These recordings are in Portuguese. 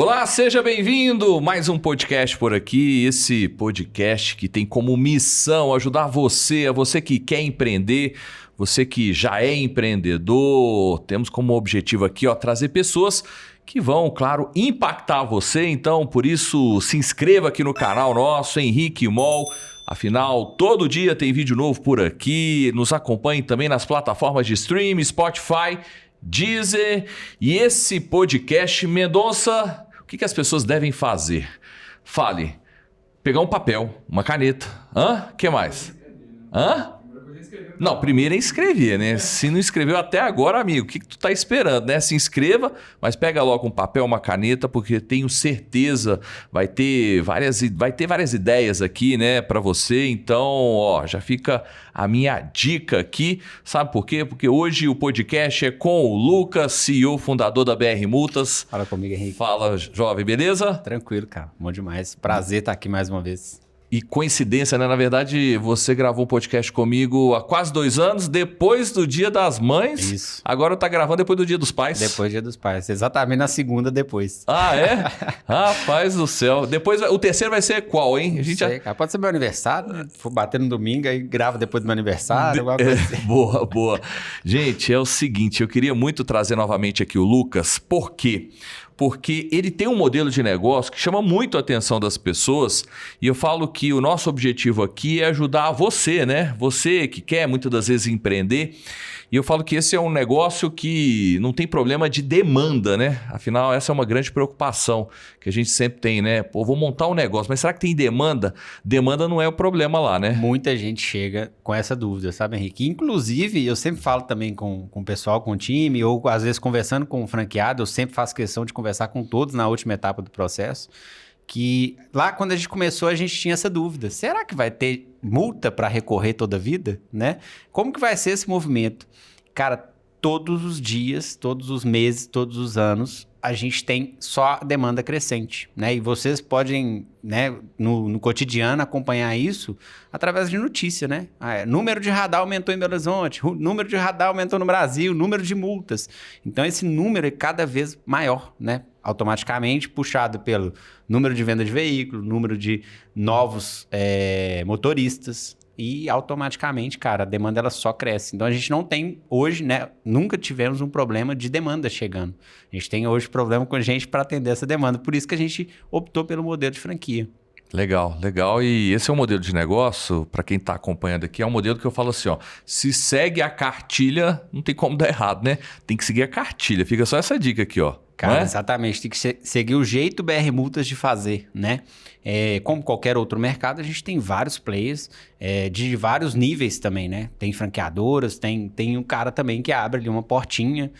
Olá, seja bem-vindo! Mais um podcast por aqui. Esse podcast que tem como missão ajudar você que quer empreender, você que já é empreendedor. Temos como objetivo aqui, trazer pessoas que vão, claro, impactar você. Então, por isso, se inscreva aqui no canal nosso, Henrique Mol. Afinal, todo dia tem vídeo novo por aqui. Nos acompanhe também nas plataformas de streaming, Spotify, Deezer. E esse podcast, Mendonça, o que as pessoas devem fazer? Fale. Pegar um papel, uma caneta. O que mais? Não, primeiro é inscrever, né? Se não inscreveu até agora, amigo, o que tu tá esperando, né? Se inscreva, mas pega logo um papel, uma caneta, porque tenho certeza vai ter várias ideias aqui, né, para você. Então, já fica a minha dica aqui. Sabe por quê? Porque hoje o podcast é com o Lucas, CEO, fundador da BR Multas. Fala comigo, Henrique. Fala, jovem, beleza? Tranquilo, cara. Bom demais. Prazer estar aqui mais uma vez. E coincidência, né? Na verdade, você gravou um podcast comigo há quase 2 anos, depois do Dia das Mães. Isso. Agora tá gravando depois do Dia dos Pais. Depois do Dia dos Pais. Exatamente na segunda depois. Ah, é? Rapaz do céu. Depois, o terceiro vai ser qual, hein? Sei, cara. Pode ser meu aniversário, né? For bater no domingo, aí grava depois do meu aniversário. Assim. Boa. Gente, é o seguinte, eu queria muito trazer novamente aqui o Lucas. Por quê? Porque ele tem um modelo de negócio que chama muito a atenção das pessoas, e eu falo que o nosso objetivo aqui é ajudar você, né? Você que quer muitas das vezes empreender, e eu falo que esse é um negócio que não tem problema de demanda, né? Afinal, essa é uma grande preocupação que a gente sempre tem, né? Pô, vou montar um negócio, mas será que tem demanda? Demanda não é o problema lá, né? Muita gente chega com essa dúvida, sabe, Henrique? Inclusive, eu sempre falo também com o pessoal, com o time, ou às vezes conversando com o franqueado, eu sempre faço questão de conversar com todos na última etapa do processo, que lá quando a gente começou a gente tinha essa dúvida, será que vai ter multa para recorrer toda a vida, né? Como que vai ser esse movimento? Cara, todos os dias, todos os meses, todos os anos, a gente tem só demanda crescente, né? E vocês podem, né, no cotidiano acompanhar isso através de notícia, né? Número de radar aumentou em Belo Horizonte, o número de radar aumentou no Brasil, número de multas. Então, esse número é cada vez maior, né? Automaticamente puxado pelo número de venda de veículo, número de novos motoristas. E automaticamente, cara, a demanda ela só cresce. Então a gente não tem hoje, né? Nunca tivemos um problema de demanda chegando. A gente tem hoje problema com gente para atender essa demanda. Por isso que a gente optou pelo modelo de franquia. Legal. E esse é um modelo de negócio, para quem está acompanhando aqui, é um modelo que eu falo assim, se segue a cartilha, não tem como dar errado, né? Tem que seguir a cartilha. Fica só essa dica aqui, Cara, exatamente. Tem que seguir o jeito BR Multas de fazer, né? Como qualquer outro mercado, a gente tem vários players de vários níveis também, né? Tem franqueadoras, tem um cara também que abre ali uma portinha,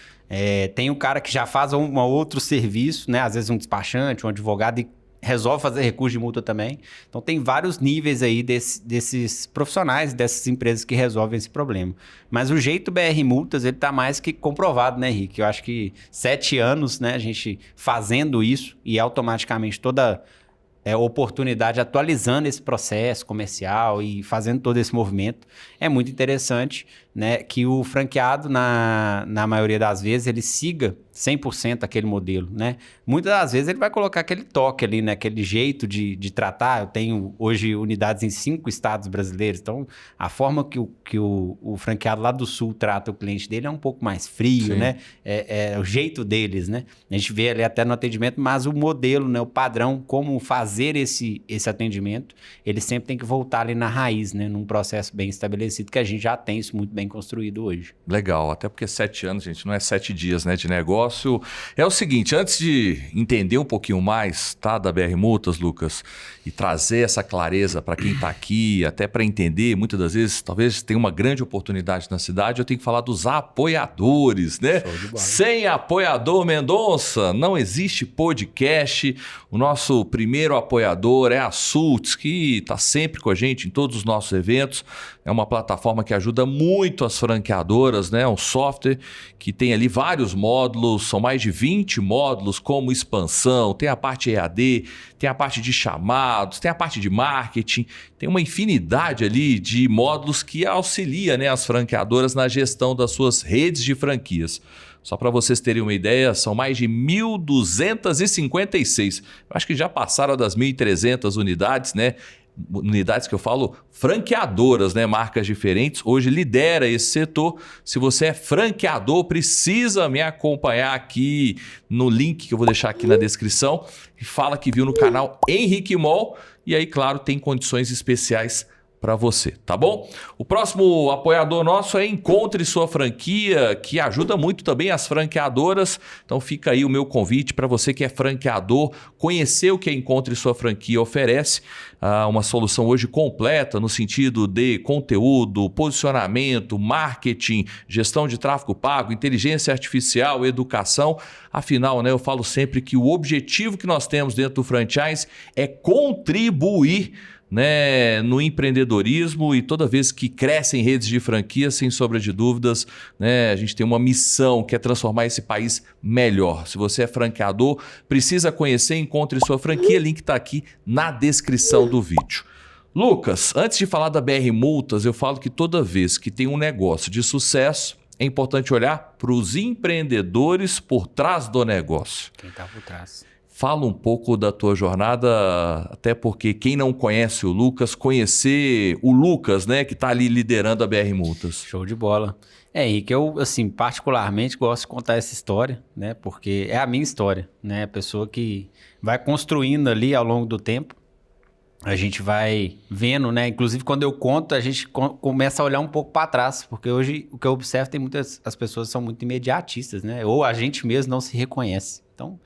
tem um cara que já faz um outro serviço, né? Às vezes um despachante, um advogado e resolve fazer recurso de multa também. Então, tem vários níveis aí desses profissionais, dessas empresas que resolvem esse problema. Mas o jeito BR Multas, ele tá mais que comprovado, né, Henrique? Eu acho que 7 anos, né, a gente fazendo isso e automaticamente toda oportunidade atualizando esse processo comercial e fazendo todo esse movimento. É muito interessante, né, que o franqueado, na maioria das vezes, ele siga 100% aquele modelo, né? Muitas das vezes ele vai colocar aquele toque ali, né? Aquele jeito de tratar. Eu tenho hoje unidades em 5 estados brasileiros, então a forma que o franqueado lá do Sul trata o cliente dele é um pouco mais frio, Sim. né? É o jeito deles, né? A gente vê ali até no atendimento, mas o modelo, né? O padrão, como fazer esse atendimento, ele sempre tem que voltar ali na raiz, né? Num processo bem estabelecido, que a gente já tem isso muito bem construído hoje. Legal, até porque 7 anos, gente, não é 7 dias, né, de negócio. É o seguinte, antes de entender um pouquinho mais, tá, da BR Multas, Lucas, e trazer essa clareza para quem está aqui, até para entender, muitas das vezes, talvez tenha uma grande oportunidade na cidade, eu tenho que falar dos apoiadores, né? Sem apoiador, Mendonça, não existe podcast. O nosso primeiro apoiador é a Sults, que está sempre com a gente em todos os nossos eventos. É uma plataforma que ajuda muito as franqueadoras, né? Um software que tem ali vários módulos, são mais de 20 módulos, como expansão, tem a parte EAD, tem a parte de chamados, tem a parte de marketing, tem uma infinidade ali de módulos que auxilia, né, as franqueadoras na gestão das suas redes de franquias. Só para vocês terem uma ideia, são mais de 1.256. Eu acho que já passaram das 1.300 unidades, né? Unidades que eu falo franqueadoras, né? Marcas diferentes. Hoje lidera esse setor. Se você é franqueador, precisa me acompanhar aqui no link que eu vou deixar aqui na descrição. E fala que viu no canal Henrique Mol. E aí, claro, tem condições especiais para você, tá bom? O próximo apoiador nosso é Encontre Sua Franquia, que ajuda muito também as franqueadoras. Então fica aí o meu convite para você que é franqueador, conhecer o que a Encontre Sua Franquia oferece. Uma solução hoje completa no sentido de conteúdo, posicionamento, marketing, gestão de tráfego pago, inteligência artificial, educação. Afinal, né, eu falo sempre que o objetivo que nós temos dentro do franchise é contribuir, né, no empreendedorismo, e toda vez que crescem redes de franquia, sem sombra de dúvidas, né, a gente tem uma missão que é transformar esse país melhor. Se você é franqueador, precisa conhecer, Encontre Sua Franquia, link está aqui na descrição do vídeo. Lucas, antes de falar da BR Multas, eu falo que toda vez que tem um negócio de sucesso, é importante olhar para os empreendedores por trás do negócio. Quem está por trás. Fala um pouco da tua jornada, até porque quem não conhece o Lucas, conhecer o Lucas, né, que está ali liderando a BR Multas. Show de bola. Henrique, eu, assim, particularmente gosto de contar essa história, né, porque é a minha história, né, a pessoa que vai construindo ali ao longo do tempo. A gente vai vendo, né, inclusive quando eu conto, a gente começa a olhar um pouco para trás, porque hoje o que eu observo tem as pessoas são muito imediatistas, né, ou a gente mesmo não se reconhece. Então,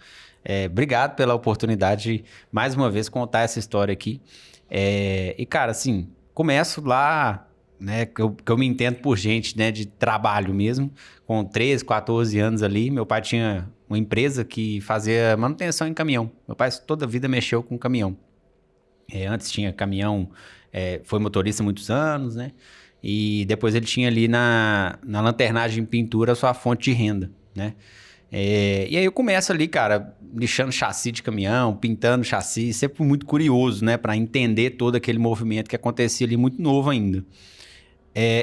obrigado pela oportunidade de, mais uma vez, contar essa história aqui. E, cara, assim, começo lá, né, que eu me entendo por gente, né, de trabalho mesmo, com 13, 14 anos ali. Meu pai tinha uma empresa que fazia manutenção em caminhão. Meu pai toda a vida mexeu com caminhão. Antes tinha caminhão, foi motorista há muitos anos, né? E depois ele tinha ali na lanternagem e pintura a sua fonte de renda, né? E aí eu começo ali, cara, lixando chassi de caminhão, pintando chassi, sempre muito curioso, né? Para entender todo aquele movimento que acontecia ali, muito novo ainda.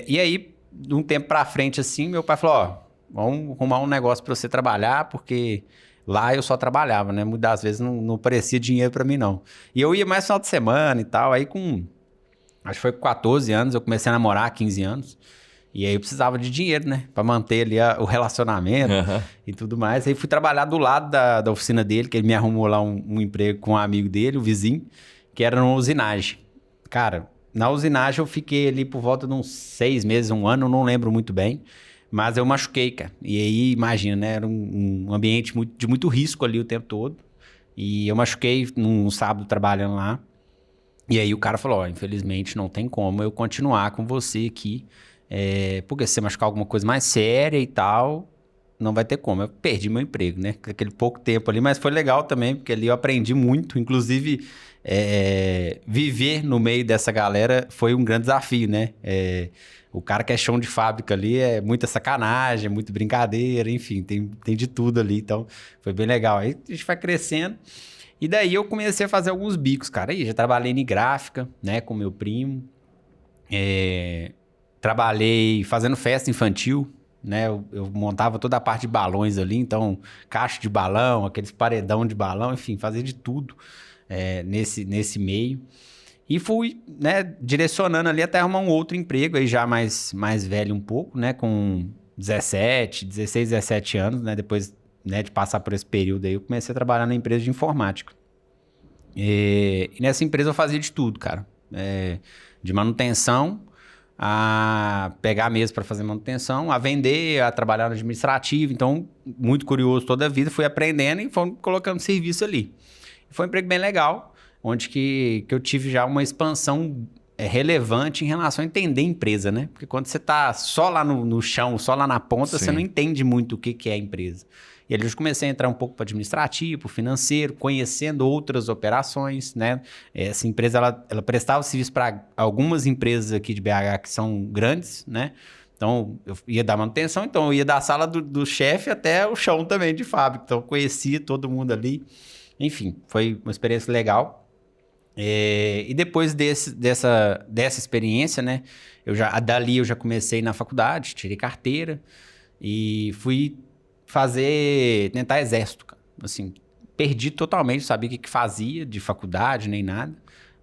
E aí, de um tempo para frente, assim, meu pai falou, ó, vamos arrumar um negócio para você trabalhar, porque lá eu só trabalhava, né? Muitas das vezes não parecia dinheiro para mim, não. E eu ia mais final de semana e tal, aí acho que foi com 14 anos, eu comecei a namorar, 15 anos. E aí eu precisava de dinheiro, né? Pra manter ali o relacionamento e tudo mais. Aí fui trabalhar do lado da oficina dele, que ele me arrumou lá um emprego com um amigo dele, o vizinho, que era numa usinagem. Cara, na usinagem eu fiquei ali por volta de uns 6 meses, 1 ano, não lembro muito bem. Mas eu machuquei, cara. E aí, imagina, né? Era um ambiente de muito risco ali o tempo todo. E eu machuquei num sábado trabalhando lá. E aí o cara falou, ó, infelizmente não tem como eu continuar com você aqui. Porque se você machucar alguma coisa mais séria e tal, não vai ter como. Eu perdi meu emprego, né? Aquele pouco tempo ali, mas foi legal também, porque ali eu aprendi muito. Inclusive, viver no meio dessa galera foi um grande desafio, né? O cara que é chão de fábrica ali é muita sacanagem, é muita brincadeira, enfim, tem de tudo ali. Então, foi bem legal. Aí a gente vai crescendo. E daí eu comecei a fazer alguns bicos, cara. Aí já trabalhei em gráfica, né, com meu primo. Trabalhei fazendo festa infantil, né? Eu montava toda a parte de balões ali, então caixa de balão, aqueles paredão de balão, enfim, fazia de tudo nesse meio. E fui, né, direcionando ali até arrumar um outro emprego, aí já mais velho um pouco, né? Com 16, 17 anos, né? Depois, né, de passar por esse período aí, eu comecei a trabalhar na empresa de informática. E nessa empresa eu fazia de tudo, cara. De manutenção, a pegar a mesa para fazer manutenção, a vender, a trabalhar no administrativo. Então, muito curioso toda a vida, fui aprendendo e fui colocando serviço ali. Foi um emprego bem legal, onde que eu tive já uma expansão relevante em relação a entender a empresa, né? Porque quando você está só lá no chão, só lá na ponta, Sim. Você não entende muito o que é a empresa. E ali eu comecei a entrar um pouco para administrativo, financeiro, conhecendo outras operações, né? Essa empresa, ela prestava serviço para algumas empresas aqui de BH que são grandes, né? Então, eu ia dar manutenção, então eu ia da sala do chefe até o chão também de fábrica. Então, eu conhecia todo mundo ali. Enfim, foi uma experiência legal. E depois dessa experiência, né? Dali eu já comecei na faculdade, tirei carteira e fui tentar exército, cara. Assim, perdi totalmente, sabia o que fazia de faculdade, nem nada.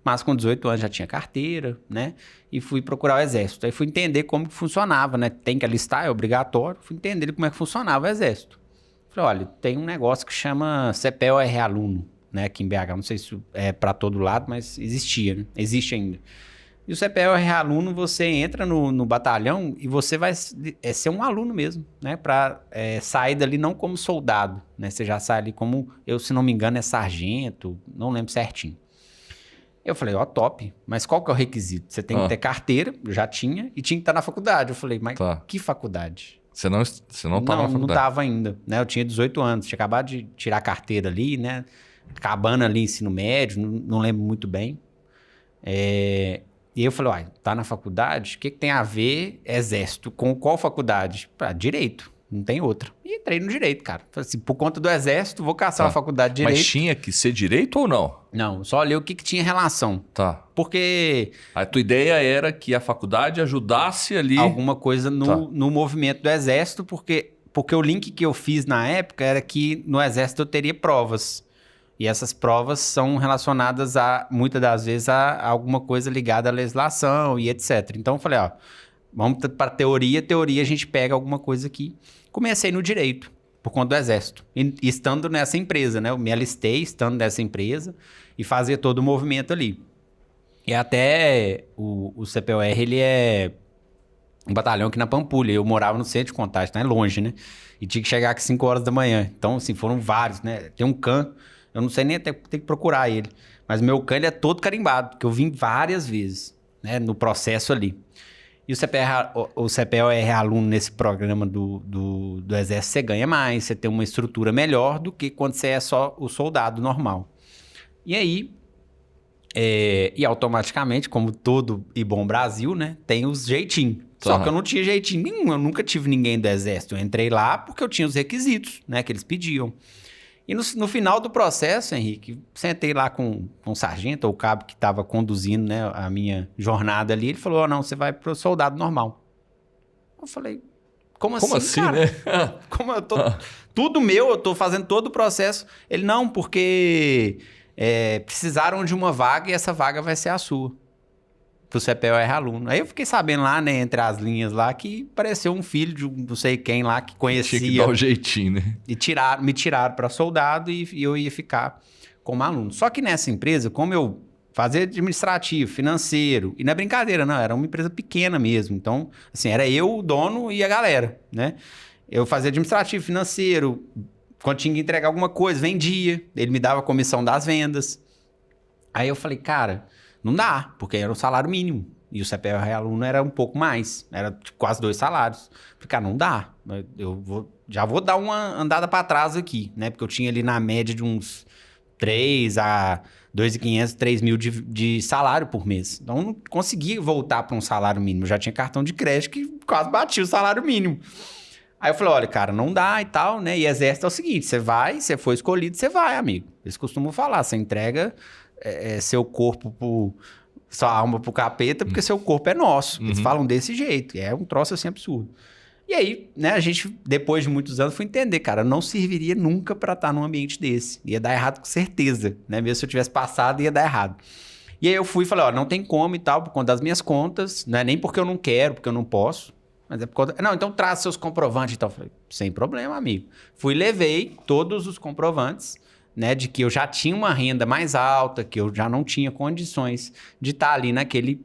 Mas com 18 anos já tinha carteira, né? E fui procurar o exército. Aí fui entender como que funcionava, né? Tem que alistar, é obrigatório. Fui entender como é que funcionava o exército. Falei, olha, tem um negócio que chama CPOR Aluno, né? Aqui em BH, não sei se é para todo lado, mas existia, né? Existe ainda. E o CPOR Aluno, você entra no batalhão e você vai ser um aluno mesmo, né? Para sair dali não como soldado, né? Você já sai ali como, se não me engano, é sargento, não lembro certinho. Eu falei, ó, top, mas qual que é o requisito? Você tem que ter carteira, eu já tinha, e tinha que estar na faculdade. Eu falei, mas que faculdade? Você não estava na faculdade? Não estava ainda, né? Eu tinha 18 anos, tinha acabado de tirar a carteira ali, né? Acabando ali ensino médio, não lembro muito bem. E eu falei, uai, tá na faculdade? O que tem a ver exército com qual faculdade? Direito, não tem outra. E entrei no direito, cara. Falei assim, por conta do exército, vou caçar uma faculdade de direito. Mas tinha que ser direito ou não? Não, só olhei o que tinha relação. Tá. Porque... A tua ideia era que a faculdade ajudasse ali... alguma coisa no movimento do exército, porque o link que eu fiz na época era que no exército eu teria provas. E essas provas são relacionadas muitas das vezes, a alguma coisa ligada à legislação e etc. Então eu falei, ó, vamos para teoria a gente pega alguma coisa aqui. Comecei no direito, por conta do exército. E estando nessa empresa, né? Eu me alistei estando nessa empresa e fazia todo o movimento ali. E até o CPOR, ele é um batalhão aqui na Pampulha. Eu morava no centro de Contagem, tá longe, né? E tinha que chegar aqui 5 horas da manhã. Então, assim, foram vários, né? Tem um CAN, eu não sei nem até ter que procurar ele. Mas meu CAN, ele é todo carimbado, porque eu vim várias vezes, né? No processo ali. E o CPOR aluno nesse programa do Exército, você ganha mais, você tem uma estrutura melhor do que quando você é só o soldado normal. E aí, e automaticamente, como todo e bom Brasil, né, tem os jeitinhos. Só que eu não tinha jeitinho nenhum, eu nunca tive ninguém do Exército. Eu entrei lá porque eu tinha os requisitos, né, que eles pediam. E no final do processo, Henrique, sentei lá com o sargento ou o cabo que estava conduzindo, né, a minha jornada ali. Ele falou, não, você vai pro soldado normal. Eu falei, como assim, cara? Né? Como eu tô... Tudo meu, eu tô fazendo todo o processo. Ele, não, porque precisaram de uma vaga e essa vaga vai ser a sua. Pro CPOR aluno. Aí eu fiquei sabendo lá, né, entre as linhas lá, que pareceu um filho de não sei quem lá que conhecia. Tinha que dar o jeitinho, né? E me tiraram para soldado e eu ia ficar como aluno. Só que nessa empresa, como eu fazia administrativo, financeiro, e não é brincadeira, não, era uma empresa pequena mesmo. Então, assim, era eu, o dono e a galera, né? Eu fazia administrativo, financeiro, quando tinha que entregar alguma coisa, vendia, ele me dava a comissão das vendas. Aí eu falei, cara... não dá, porque era o salário mínimo. E o CPOR aluno era um pouco mais. Era tipo, quase 2 salários. Falei, cara, não dá. Já vou dar uma andada para trás aqui, né? Porque eu tinha ali na média de uns 3 a 2.500, 3.000 de salário por mês. Então, eu não conseguia voltar para um salário mínimo. Eu já tinha cartão de crédito que quase batia o salário mínimo. Aí eu falei, olha, cara, não dá e tal, né? E exército é o seguinte, você foi escolhido, você vai, amigo. Eles costumam falar, você entrega... seu corpo, sua alma pro capeta, porque seu corpo é nosso. Eles falam desse jeito. É um troço assim absurdo. E aí, né, a gente, depois de muitos anos, foi entender, cara, não serviria nunca para estar num ambiente desse. Ia dar errado com certeza, né? Mesmo se eu tivesse passado, ia dar errado. E aí eu fui e falei, ó, não tem como e tal, por conta das minhas contas, não é nem porque eu não quero, porque eu não posso, mas é por conta... Não, então traz seus comprovantes e tal. Eu falei, sem problema, amigo. Fui e levei todos os comprovantes, né, de que eu já tinha uma renda mais alta, que eu já não tinha condições de estar ali naquele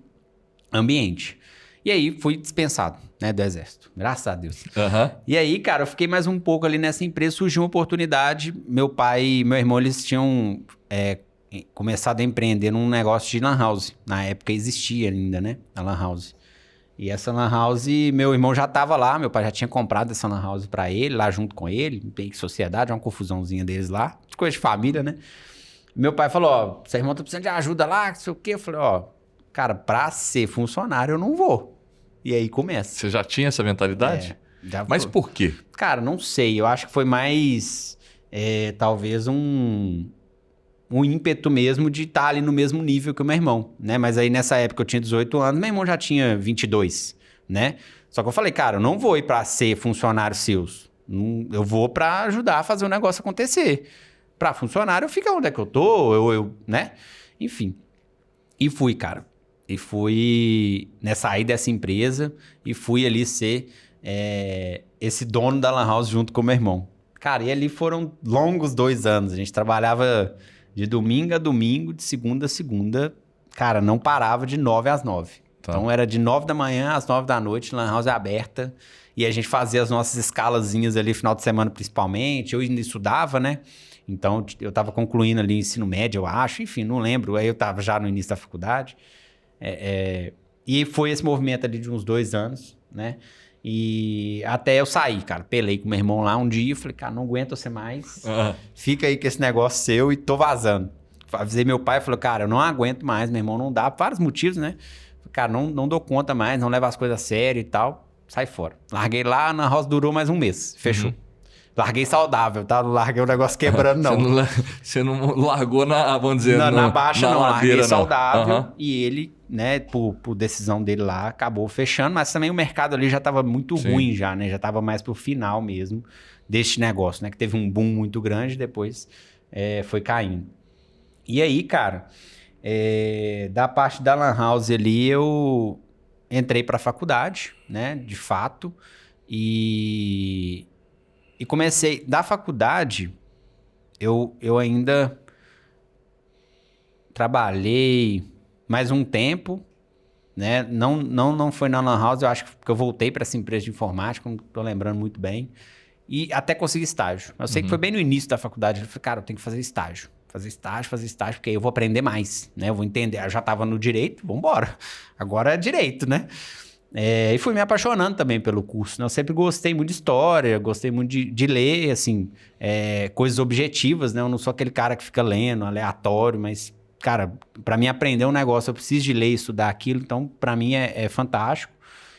ambiente. E aí, fui dispensado, né, do exército. Graças a Deus. E aí, cara, eu fiquei mais um pouco ali nessa empresa, surgiu uma oportunidade. Meu pai e meu irmão, eles tinham começado a empreender num negócio de lan house. Na época existia ainda, né, a lan house. E essa lan house, meu irmão já estava lá, meu pai já tinha comprado essa lan house para ele, lá junto com ele, tem sociedade, uma confusãozinha deles lá, coisa de família, né? Meu pai falou, ó, seu irmão tá precisando de ajuda lá, não sei o quê. Eu falei, ó, cara, pra ser funcionário eu não vou. E aí começa. Você já tinha essa mentalidade? Mas por quê? Cara, não sei, eu acho que foi mais, talvez um ímpeto mesmo de estar ali no mesmo nível que o meu irmão, né? Mas aí nessa época eu tinha 18 anos, meu irmão já tinha 22, né? Só que eu falei, cara, eu não vou ir para ser funcionário seus. Eu vou para ajudar a fazer o negócio acontecer. Para funcionário, eu fico onde é que eu tô, né? Enfim. E fui, cara. E fui sair dessa empresa e fui ali ser esse dono da Lan House junto com o meu irmão. Cara, e ali foram longos 2 anos. A gente trabalhava de domingo a domingo, de segunda a segunda. Cara, não parava de 9 às 9. Tá. Então era de 9 da manhã às 9 da noite, Lan House aberta. E a gente fazia as nossas escalazinhas ali, final de semana principalmente. Eu ainda estudava, né? Então eu tava concluindo ali ensino médio, eu acho. Enfim, não lembro. Aí eu tava já no início da faculdade. E foi esse movimento ali de uns 2 anos, né? E até eu sair, cara. Pelei com meu irmão lá um dia. Falei, cara, não aguento você mais. Fica aí com esse negócio seu e tô vazando. Avisei meu pai, falou, cara, eu não aguento mais, meu irmão, não dá. Por vários motivos, né? Cara, não dou conta mais, não levo as coisas a sério e tal. Sai fora. Larguei lá, na House durou mais um mês. Fechou. Larguei saudável, tá? Não larguei o negócio quebrando, não. Você não largou vamos dizer, na baixa, não. Ladeira, larguei saudável. E ele, né, por decisão dele lá, acabou fechando. Mas também o mercado ali já estava muito ruim já, né? Já estava mais pro final mesmo deste negócio, né? Que teve um boom muito grande, depois foi caindo. E aí, cara, da parte da Lan House ali, eu entrei pra faculdade, né? De fato. E comecei... Da faculdade, eu ainda trabalhei mais um tempo, né? Não foi na Lan House, eu acho que eu voltei para essa empresa de informática, não tô lembrando muito bem. E até consegui estágio. Eu sei que foi bem no início da faculdade. Eu falei, cara, eu tenho que fazer estágio. Fazer estágio, porque aí eu vou aprender mais, né? Eu vou entender. Eu já tava no direito, vambora. Agora é direito, né? E fui me apaixonando também pelo curso, né? Eu sempre gostei muito de história, gostei muito de ler, assim, coisas objetivas, né? Eu não sou aquele cara que fica lendo, aleatório, mas, cara, para mim aprender um negócio, eu preciso de ler e estudar aquilo, então, para mim é fantástico.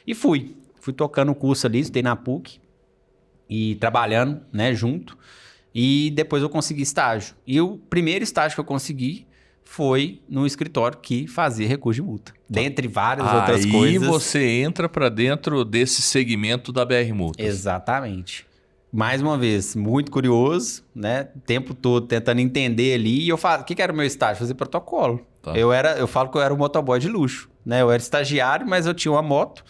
E fui tocando o curso ali, estudei na PUC e trabalhando, né, junto. E depois eu consegui estágio. E o primeiro estágio que eu consegui foi no escritório que fazia recurso de multa. Dentre várias outras coisas. Aí você entra para dentro desse segmento da BR Multas. Exatamente. Mais uma vez, muito curioso, né? O tempo todo tentando entender ali. E eu falo, o que era o meu estágio? Fazer protocolo. Tá. Eu falo que eu era um motoboy de luxo, né? Eu era estagiário, mas eu tinha uma moto.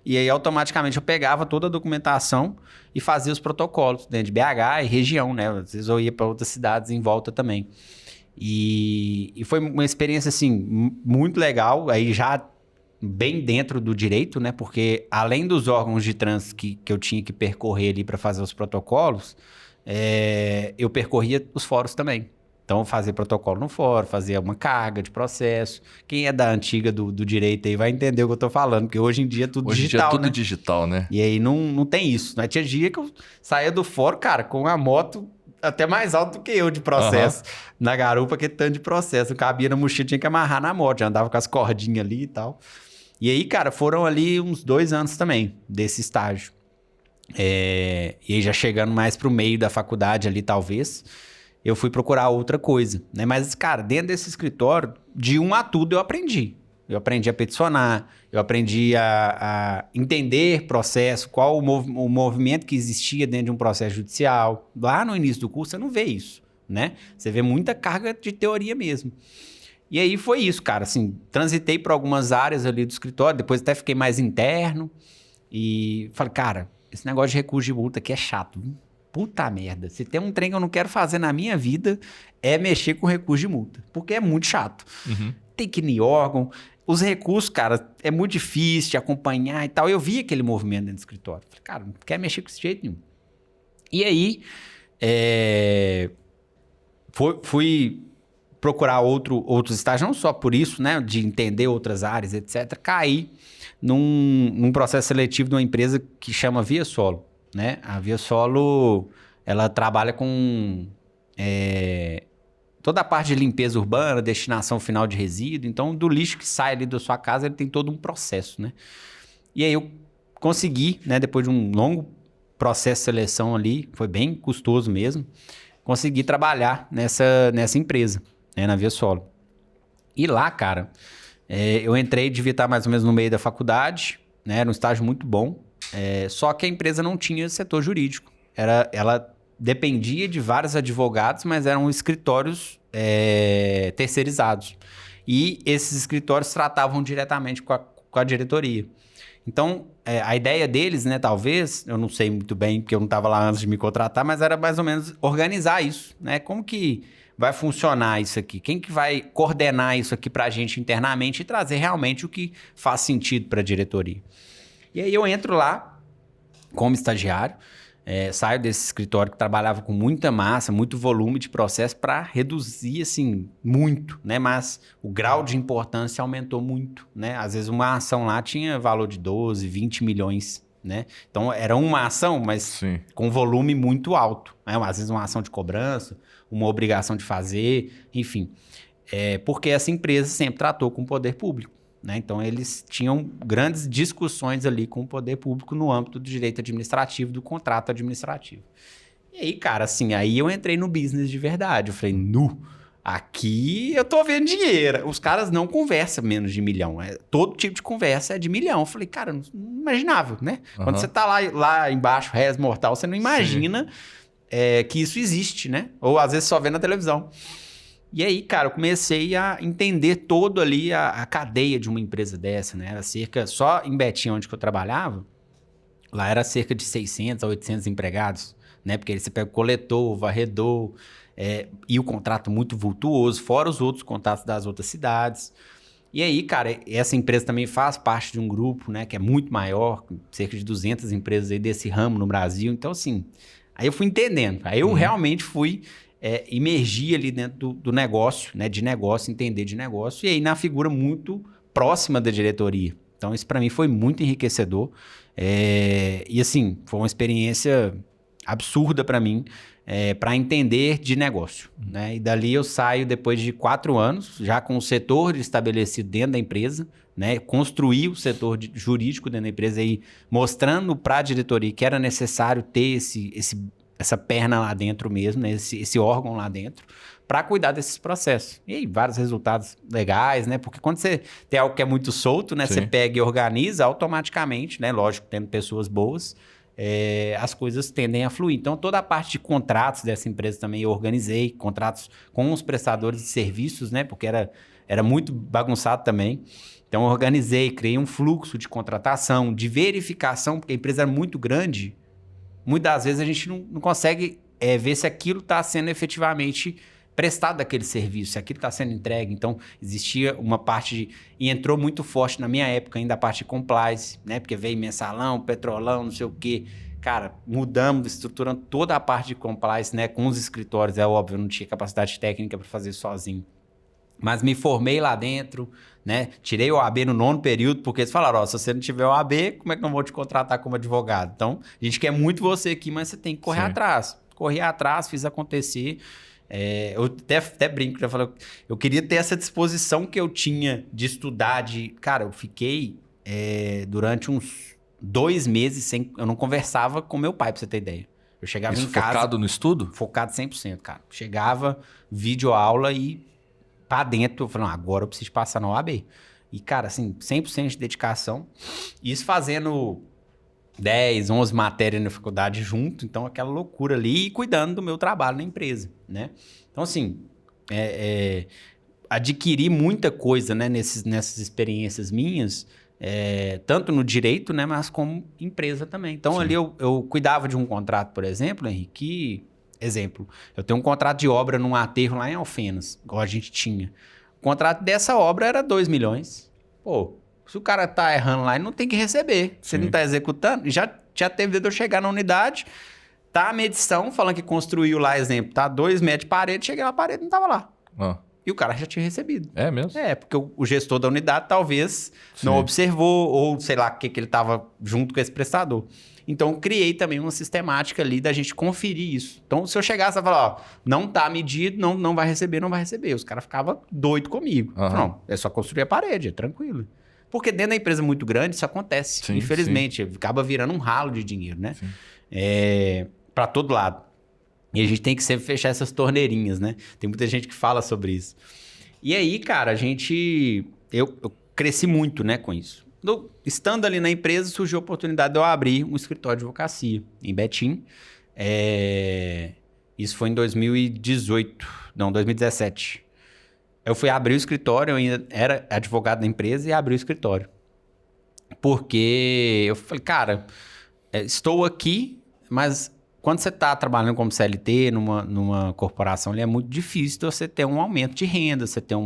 E aí, automaticamente, eu pegava toda a documentação e fazia os protocolos dentro de BH e região, né? Às vezes eu ia para outras cidades em volta também. E foi uma experiência, assim, muito legal. Aí já bem dentro do direito, né? Porque além dos órgãos de trânsito que eu tinha que percorrer ali para fazer os protocolos, eu percorria os fóruns também. Então, fazer protocolo no fórum, fazer uma carga de processo. Quem é da antiga do direito aí vai entender o que eu tô falando, porque hoje em dia é tudo digital, Hoje em dia é tudo né? digital, né? E aí não tem isso, né? Tinha dia que eu saía do fórum, cara, com a moto até mais alto do que eu de processo. Na garupa, que tanto de processo. Eu cabia na mochila, tinha que amarrar na moto. Já andava com as cordinhas ali e tal. E aí, cara, foram ali uns 2 anos também desse estágio. E aí, já chegando mais pro meio da faculdade ali, talvez, eu fui procurar outra coisa, né? Mas, cara, dentro desse escritório, de um a tudo eu aprendi. Eu aprendi a peticionar, eu aprendi a entender processo, qual o movimento que existia dentro de um processo judicial. Lá no início do curso, você não vê isso, né? Você vê muita carga de teoria mesmo. E aí foi isso, cara. Assim, transitei por algumas áreas ali do escritório, depois até fiquei mais interno e falei, cara, esse negócio de recurso de multa aqui é chato, viu? Puta merda. Se tem um trem que eu não quero fazer na minha vida, é mexer com recurso de multa, porque é muito chato. Tem que ir em órgão. Os recursos, cara, é muito difícil de acompanhar e tal. Eu vi aquele movimento dentro do escritório. Falei, cara, não quero mexer com esse jeito nenhum. E aí, fui procurar outros estágios, não só por isso, né, de entender outras áreas, etc. Caí num processo seletivo de uma empresa que chama Via Solo, né? A Via Solo, ela trabalha com toda a parte de limpeza urbana, destinação final de resíduo. Então, do lixo que sai ali da sua casa, ele tem todo um processo, né? E aí eu consegui, né, depois de um longo processo de seleção ali, foi bem custoso mesmo, consegui trabalhar nessa empresa, né, na Via Solo. E lá, cara, eu entrei, devia estar mais ou menos no meio da faculdade, né, era um estágio muito bom, só que a empresa não tinha setor jurídico, ela dependia de vários advogados, mas eram escritórios terceirizados. E esses escritórios tratavam diretamente com a diretoria. Então, a ideia deles, né, talvez, eu não sei muito bem, porque eu não estava lá antes de me contratar, mas era mais ou menos organizar isso, né? Como que vai funcionar isso aqui? Quem que vai coordenar isso aqui para a gente internamente e trazer realmente o que faz sentido para a diretoria? E aí eu entro lá como estagiário, saio desse escritório que trabalhava com muita massa, muito volume de processo para reduzir, assim, muito, né? Mas o grau de importância aumentou muito, né? Às vezes uma ação lá tinha valor de 12, 20 milhões, né? Então era uma ação, mas Sim. com volume muito alto, né? Às vezes uma ação de cobrança, uma obrigação de fazer, enfim. Porque essa empresa sempre tratou com o poder público. Né? Então, eles tinham grandes discussões ali com o poder público no âmbito do direito administrativo, do contrato administrativo. E aí, cara, assim, aí eu entrei no business de verdade. Eu falei, aqui eu tô vendo dinheiro. Os caras não conversam menos de $1 milhão. Todo tipo de conversa é de $1 milhão. Eu falei, cara, não imaginável, né? Quando você tá lá embaixo, res mortal, você não imagina que isso existe, né? Ou às vezes só vê na televisão. E aí, cara, eu comecei a entender todo ali a cadeia de uma empresa dessa, né? Era só em Betim, onde que eu trabalhava, lá era cerca de 600 a 800 empregados, né? Porque aí você pega o coletor, o varredor, e o contrato muito vultuoso, fora os outros contratos das outras cidades. E aí, cara, essa empresa também faz parte de um grupo, né? Que é muito maior, cerca de 200 empresas aí desse ramo no Brasil. Então, assim, aí eu fui entendendo. Aí eu realmente fui... imergir ali dentro do negócio, né? De negócio, entender de negócio. E aí na figura muito próxima da diretoria. Então isso para mim foi muito enriquecedor. E assim, foi uma experiência absurda para mim, para entender de negócio. Né? E dali eu saio depois de 4 anos, já com o setor estabelecido dentro da empresa, né? Construir o setor jurídico dentro da empresa e mostrando para a diretoria que era necessário ter essa perna lá dentro mesmo, né? esse órgão lá dentro, para cuidar desses processos. E aí, vários resultados legais, né? Porque quando você tem algo que é muito solto, né? Sim. Você pega e organiza automaticamente, né? Lógico, tendo pessoas boas, as coisas tendem a fluir. Então, toda a parte de contratos dessa empresa também eu organizei, contratos com os prestadores de serviços, né? Porque era muito bagunçado também. Então, eu organizei, criei um fluxo de contratação, de verificação, porque a empresa era muito grande. Muitas vezes a gente não consegue ver se aquilo está sendo efetivamente prestado aquele serviço, se aquilo está sendo entregue. Então, existia uma parte e entrou muito forte na minha época ainda a parte de compliance, né? Porque veio mensalão, petrolão, não sei o quê. Cara, mudamos, estruturando toda a parte de compliance, né? Com os escritórios, é óbvio, eu não tinha capacidade técnica para fazer sozinho. Mas me formei lá dentro, né? Tirei o OAB no 9º período, porque eles falaram, se você não tiver OAB, como é que eu vou te contratar como advogado? Então, a gente quer muito você aqui, mas você tem que correr atrás. Corri atrás, fiz acontecer. Eu até brinco, já falo, eu queria ter essa disposição que eu tinha de estudar, Cara, eu fiquei durante uns 2 meses eu não conversava com meu pai, pra você ter ideia. Eu chegava em casa... Focado no estudo? Focado 100%, cara. Chegava, videoaula e... Pra dentro, eu falei, agora eu preciso passar na OAB. E, cara, assim, 100% de dedicação. Isso fazendo 10, 11 matérias na faculdade junto. Então, aquela loucura ali e cuidando do meu trabalho na empresa, né? Então, assim, adquiri muita coisa, né, nessas experiências minhas, tanto no direito, né, mas como empresa também. Então, ali eu cuidava de um contrato, por exemplo, Henrique... Exemplo, eu tenho um contrato de obra num aterro lá em Alfenas, igual a gente tinha. O contrato dessa obra era 2 milhões. Pô, se o cara tá errando lá, ele não tem que receber. Se ele não tá executando, já teve de eu chegar na unidade, tá a medição falando que construiu lá, exemplo, tá 2 metros de parede, cheguei na parede e não tava lá. E o cara já tinha recebido. É mesmo? Porque o gestor da unidade talvez não observou, ou sei lá, o que ele tava junto com esse prestador. Então, eu criei também uma sistemática ali da gente conferir isso. Então, se eu chegasse a falar, não tá medido, não vai receber, não vai receber. Os caras ficavam doidos comigo. Não, é só construir a parede, é tranquilo. Porque dentro da empresa muito grande, isso acontece. Infelizmente, acaba virando um ralo de dinheiro, né? Para todo lado. E a gente tem que sempre fechar essas torneirinhas, né? Tem muita gente que fala sobre isso. E aí, cara, eu cresci muito, né, com isso. Estando ali na empresa, surgiu a oportunidade de eu abrir um escritório de advocacia em Betim, Isso foi em 2018, não, 2017. Eu fui abrir o escritório, eu ainda era advogado da empresa e abri o escritório. Porque eu falei, cara, estou aqui, mas quando você está trabalhando como CLT numa corporação, é muito difícil você ter um aumento de renda, você ter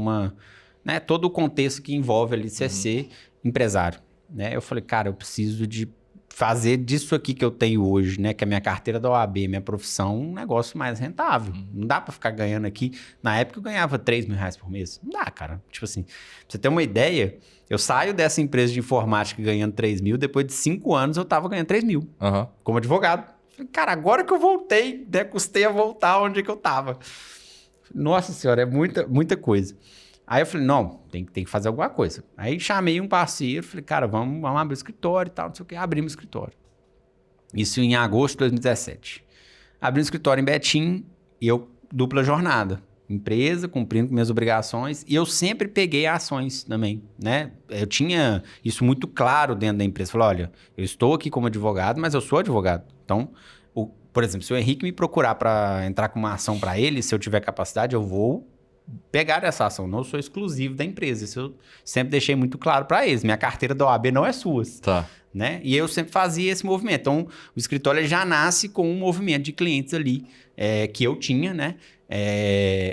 né, todo o contexto que envolve ali você ser empresário. Né? Eu falei, cara, eu preciso de fazer disso aqui que eu tenho hoje, né, que é a minha carteira da OAB, minha profissão, um negócio mais rentável. Não dá para ficar ganhando aqui. Na época eu ganhava R$3.000 por mês. Não dá, cara. Tipo assim, pra você ter uma ideia, eu saio dessa empresa de informática ganhando 3 mil, depois de 5 anos eu tava ganhando 3 mil, como advogado. Falei, cara, agora que eu voltei, né, custei a voltar onde que eu tava. Nossa senhora, é muita coisa. Aí eu falei, não, tem que fazer alguma coisa. Aí chamei um parceiro, falei, cara, vamos abrir o escritório e tal, não sei o quê. Abrimos o escritório. Isso em agosto de 2017. Abri um escritório em Betim e eu dupla jornada. Empresa, cumprindo com minhas obrigações. E eu sempre peguei ações também, né? Eu tinha isso muito claro dentro da empresa. Falei, olha, eu estou aqui como advogado, mas eu sou advogado. Então, por exemplo, se o Henrique me procurar para entrar com uma ação para ele, se eu tiver capacidade, eu vou pegar essa ação. Não sou exclusivo da empresa. Isso eu sempre deixei muito claro para eles. Minha carteira da OAB não é sua. Tá. Né? E eu sempre fazia esse movimento. Então, o escritório ele já nasce com um movimento de clientes ali que eu tinha, né?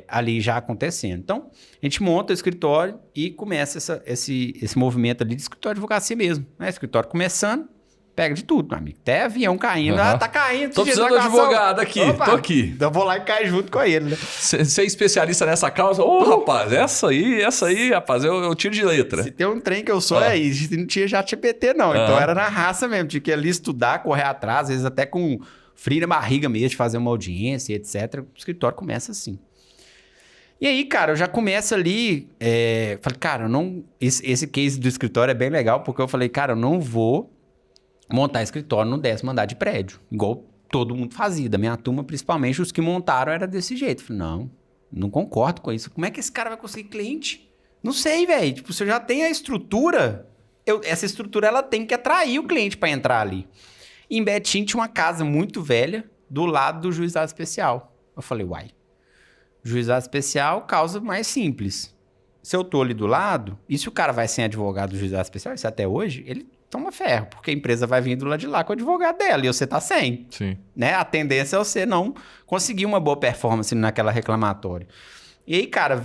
Ali já acontecendo. Então, a gente monta o escritório e começa esse movimento ali de escritório de advocacia mesmo. Né? Escritório começando, pega de tudo, meu amigo. Até avião caindo. Tá caindo. Tô precisando de advogado aqui. Opa, tô aqui. Então, eu vou lá e caio junto com ele, né? Você é especialista nessa causa? Rapaz, essa aí, rapaz, eu tiro de letra. Se tem um trem que eu sou, é isso. Não tinha ChatGPT, não. Então, era na raça mesmo. Tinha que ir ali estudar, correr atrás, às vezes até com frio na barriga mesmo, de fazer uma audiência, etc. O escritório começa assim. E aí, cara, eu já começo ali... falei, cara, esse case do escritório é bem legal, porque eu falei, cara, eu não vou montar escritório no 10º andar de prédio, igual todo mundo fazia, da minha turma, principalmente os que montaram era desse jeito. Falei, não concordo com isso. Como é que esse cara vai conseguir cliente? Não sei, velho. Tipo, se eu já tenho a estrutura, essa estrutura ela tem que atrair o cliente para entrar ali. E em Betim tinha uma casa muito velha do lado do juizado especial. Eu falei, uai, juizado especial, causa mais simples. Se eu tô ali do lado, e se o cara vai sem advogado do juizado especial, isso até hoje, ele toma ferro, porque a empresa vai vir do lado de lá com o advogado dela e você tá sem. Sim. Né? A tendência é você não conseguir uma boa performance naquela reclamatória. E aí, cara,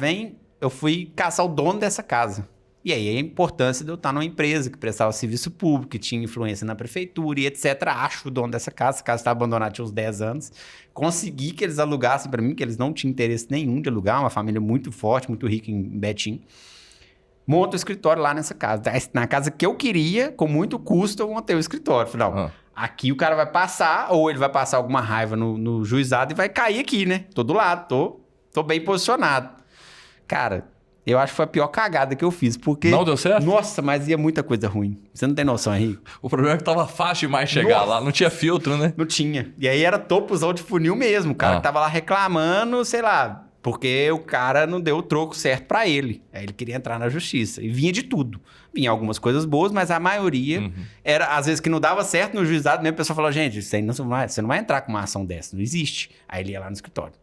eu fui caçar o dono dessa casa. E aí a importância de eu estar numa empresa que prestava serviço público, que tinha influência na prefeitura e etc. Acho o dono dessa casa. A casa estava abandonada tinha uns 10 anos. Consegui que eles alugassem para mim, que eles não tinham interesse nenhum de alugar. Uma família muito forte, muito rica em Betim. Monto o escritório lá nessa casa. Na casa que eu queria, com muito custo, eu montei o escritório. Falei, aqui o cara vai passar, ou ele vai passar alguma raiva no juizado e vai cair aqui, né? Tô do lado, tô bem posicionado. Cara, eu acho que foi a pior cagada que eu fiz, porque... Não deu certo? Nossa, mas ia muita coisa ruim. Você não tem noção, Henrique. O problema é que tava fácil demais chegar lá. Não tinha filtro, né? Não tinha. E aí era topozão de funil mesmo. O cara que tava lá reclamando, sei lá... Porque o cara não deu o troco certo pra ele. Aí ele queria entrar na justiça. E vinha de tudo. Vinha algumas coisas boas, mas a maioria era, às vezes, que não dava certo no juizado. Mesmo a pessoa falou, gente, você não vai entrar com uma ação dessa. Não existe. Aí ele ia lá no escritório.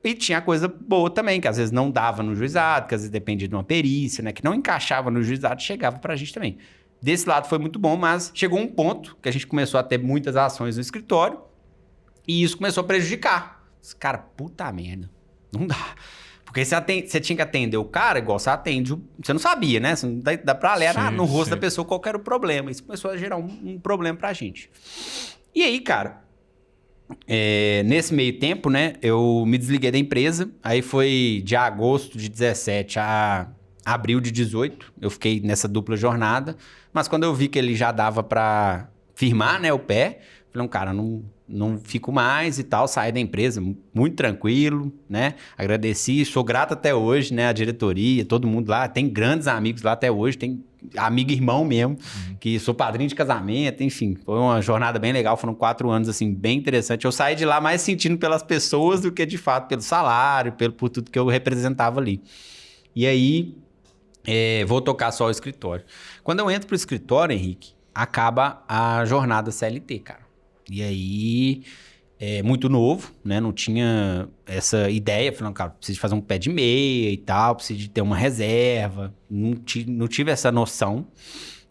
E tinha coisa boa também, que às vezes não dava no juizado, que às vezes dependia de uma perícia, né? Que não encaixava no juizado, chegava pra gente também. Desse lado foi muito bom, mas chegou um ponto que a gente começou a ter muitas ações no escritório. E isso começou a prejudicar. Cara, puta merda. Não dá. Porque você tinha que atender o cara igual você atende. Você não sabia, né? Você não dá pra ler no rosto da pessoa qual era o problema. Isso começou a gerar um problema pra gente. E aí, cara, nesse meio tempo, né? Eu me desliguei da empresa. Aí foi de agosto de 17 a abril de 18. Eu fiquei nessa dupla jornada. Mas quando eu vi que ele já dava pra firmar, né, o pé, falei, cara, não fico mais e tal, saí da empresa muito tranquilo, né? Agradeci, sou grato até hoje, né? A diretoria, todo mundo lá, tem grandes amigos lá até hoje, tem amigo irmão mesmo, que sou padrinho de casamento, enfim, foi uma jornada bem legal, foram 4 anos, assim, bem interessante. Eu saí de lá mais sentindo pelas pessoas do que, de fato, pelo salário, por tudo que eu representava ali. E aí, vou tocar só o escritório. Quando eu entro pro escritório, Henrique, acaba a jornada CLT, cara. E aí, muito novo, né? Não tinha essa ideia. Falei, não, cara, preciso fazer um pé de meia e tal, preciso de ter uma reserva. Não tive essa noção.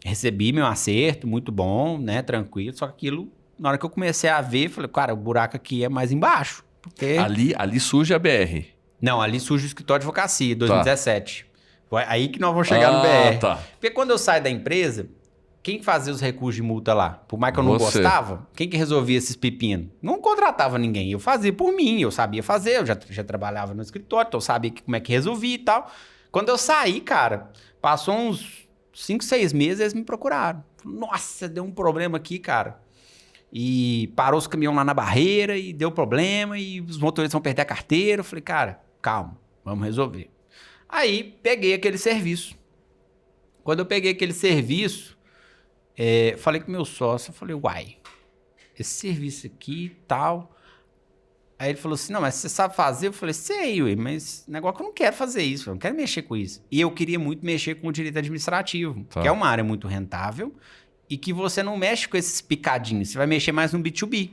Recebi meu acerto, muito bom, né? Tranquilo. Só que aquilo, na hora que eu comecei a ver, falei, cara, o buraco aqui é mais embaixo. Porque... Ali surge a BR. Não, ali surge o escritório de advocacia, 2017. Foi aí que nós vamos chegar no BR. Tá. Porque quando eu saio da empresa, quem fazia os recursos de multa lá? Por mais que eu não Você. gostava, quem que resolvia esses pepinos? Não contratava ninguém, eu fazia por mim, eu sabia fazer, eu já trabalhava no escritório, então eu sabia como é que resolvia e tal. Quando eu saí, cara, passou uns 5, 6 meses, eles me procuraram. Nossa, deu um problema aqui, cara. E parou os caminhões lá na barreira e deu problema e os motoristas vão perder a carteira. Eu falei, cara, calma, vamos resolver. Aí, peguei aquele serviço. Quando eu peguei aquele serviço, falei com meu sócio, eu falei, uai, esse serviço aqui e tal. Aí ele falou assim, não, mas você sabe fazer? Eu falei, sei, ué, mas negócio que eu não quero fazer isso, eu não quero mexer com isso. E eu queria muito mexer com o direito administrativo, Tá. que é uma área muito rentável e que você não mexe com esses picadinhos, você vai mexer mais no B2B.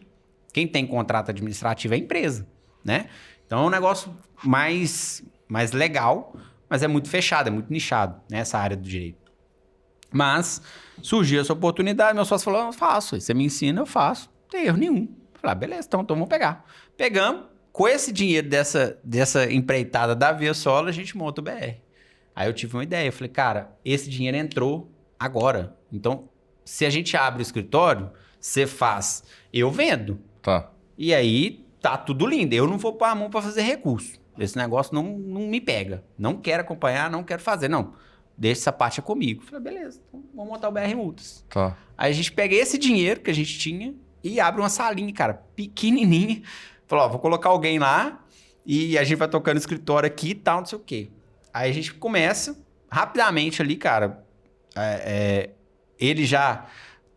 Quem tem contrato administrativo é a empresa, né? Então é um negócio mais legal, mas é muito fechado, é muito nichado, né, essa área do direito. Mas surgiu essa oportunidade, meu sócio falou, eu faço, você me ensina, eu faço, não tem erro nenhum. Eu falei, beleza, então vamos pegar. Pegamos, com esse dinheiro dessa empreitada da Via Solo, a gente monta o BR. Aí eu tive uma ideia, eu falei, cara, esse dinheiro entrou agora, então se a gente abre o escritório, você faz, eu vendo. Tá. E aí tá tudo lindo, eu não vou pôr a mão para fazer recurso. Esse negócio não me pega. Não quero acompanhar, não quero fazer, não. Deixa essa parte comigo. Falei, beleza, então vamos montar o BR Multas. Tá. Aí a gente pega esse dinheiro que a gente tinha e abre uma salinha, cara, pequenininha. Falou, ó, vou colocar alguém lá e a gente vai tocando escritório aqui e tal, não sei o quê. Aí a gente começa rapidamente ali, cara. Ele já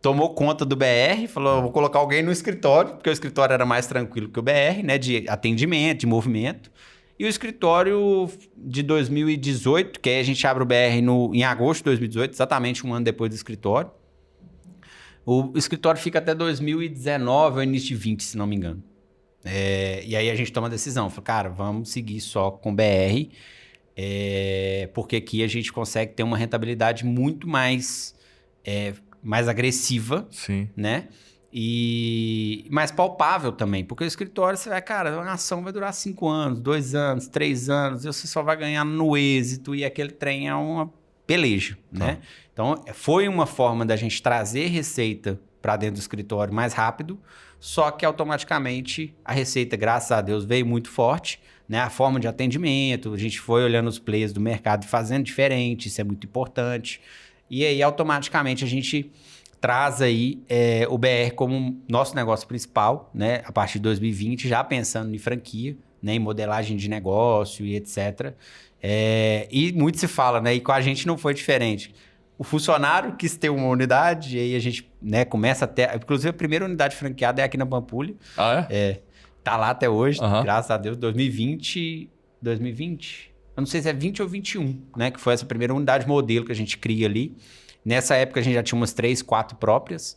tomou conta do BR, falou, vou colocar alguém no escritório, porque o escritório era mais tranquilo que o BR, né, de atendimento, de movimento. E o escritório de 2018, que aí a gente abre o BR em agosto de 2018, exatamente um ano depois do escritório. O escritório fica até 2019 ou início de 20, se não me engano. E aí a gente toma a decisão, fala, cara, vamos seguir só com BR, porque aqui a gente consegue ter uma rentabilidade muito mais agressiva, Sim. né? E mais palpável também, porque o escritório você vai, cara, uma ação vai durar 5 anos, 2 anos, 3 anos, e você só vai ganhar no êxito e aquele trem é uma peleja, né? Então, foi uma forma da gente trazer receita para dentro do escritório mais rápido, só que automaticamente a receita, graças a Deus, veio muito forte, né? A forma de atendimento, a gente foi olhando os players do mercado e fazendo diferente, isso é muito importante. E aí, automaticamente, a gente traz aí o BR como nosso negócio principal, né? A partir de 2020, já pensando em franquia, né? Em modelagem de negócio e etc. E muito se fala, né? E com a gente não foi diferente. O funcionário quis ter uma unidade, e aí a gente, né, começa a ter... Inclusive, a primeira unidade franqueada é aqui na Pampulha. Ah, é? Tá lá até hoje, Uhum. graças a Deus. 2020... Eu não sei se é 20 ou 21, né? Que foi essa primeira unidade modelo que a gente cria ali. Nessa época, a gente já tinha umas 3, 4 próprias.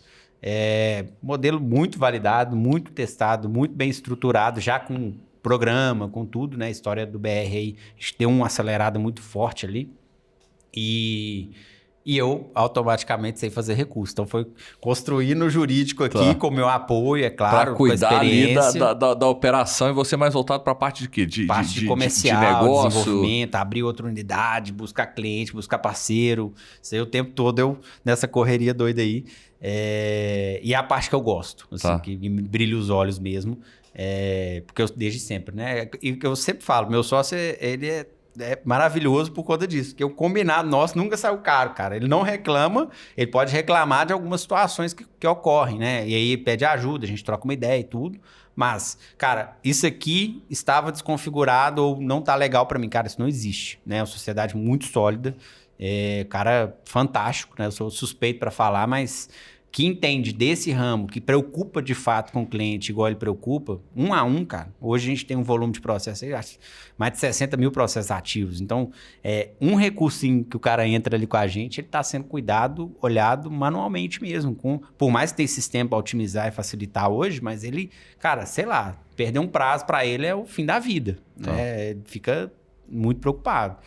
Modelo muito validado, muito testado, muito bem estruturado, já com programa, com tudo, né? A história do BR aí, a gente deu uma acelerada muito forte ali. E eu automaticamente sei fazer recurso. Então, foi construir no jurídico aqui, com o meu apoio, é claro, Para cuidar com a ali experiência. da operação e você mais voltado para a parte de quê? Parte de comercial, de negócio. desenvolvimento, abrir outra unidade, buscar cliente, buscar parceiro. Isso aí o tempo todo eu nessa correria doida aí. E é a parte que eu gosto, assim, que me brilha os olhos mesmo. Porque eu desde sempre, né? E que eu sempre falo, meu sócio, ele é maravilhoso por conta disso. Porque o combinado nosso nunca saiu caro, cara. Ele não reclama, ele pode reclamar de algumas situações que ocorrem, né? E aí pede ajuda, a gente troca uma ideia e tudo. Mas, cara, isso aqui estava desconfigurado ou não tá legal para mim. Cara, isso não existe, né? É uma sociedade muito sólida. Cara fantástico, né? Eu sou suspeito para falar, mas que entende desse ramo, que preocupa de fato com o cliente, igual ele preocupa, 1 a 1, cara. Hoje a gente tem um volume de processos aí, acho, mais de 60 mil processos ativos. Então, um recursinho que o cara entra ali com a gente, ele está sendo cuidado, olhado manualmente mesmo. Por mais que tenha sistema para otimizar e facilitar hoje, mas ele, cara, sei lá, perder um prazo para ele é o fim da vida. Né? Ele fica muito preocupado.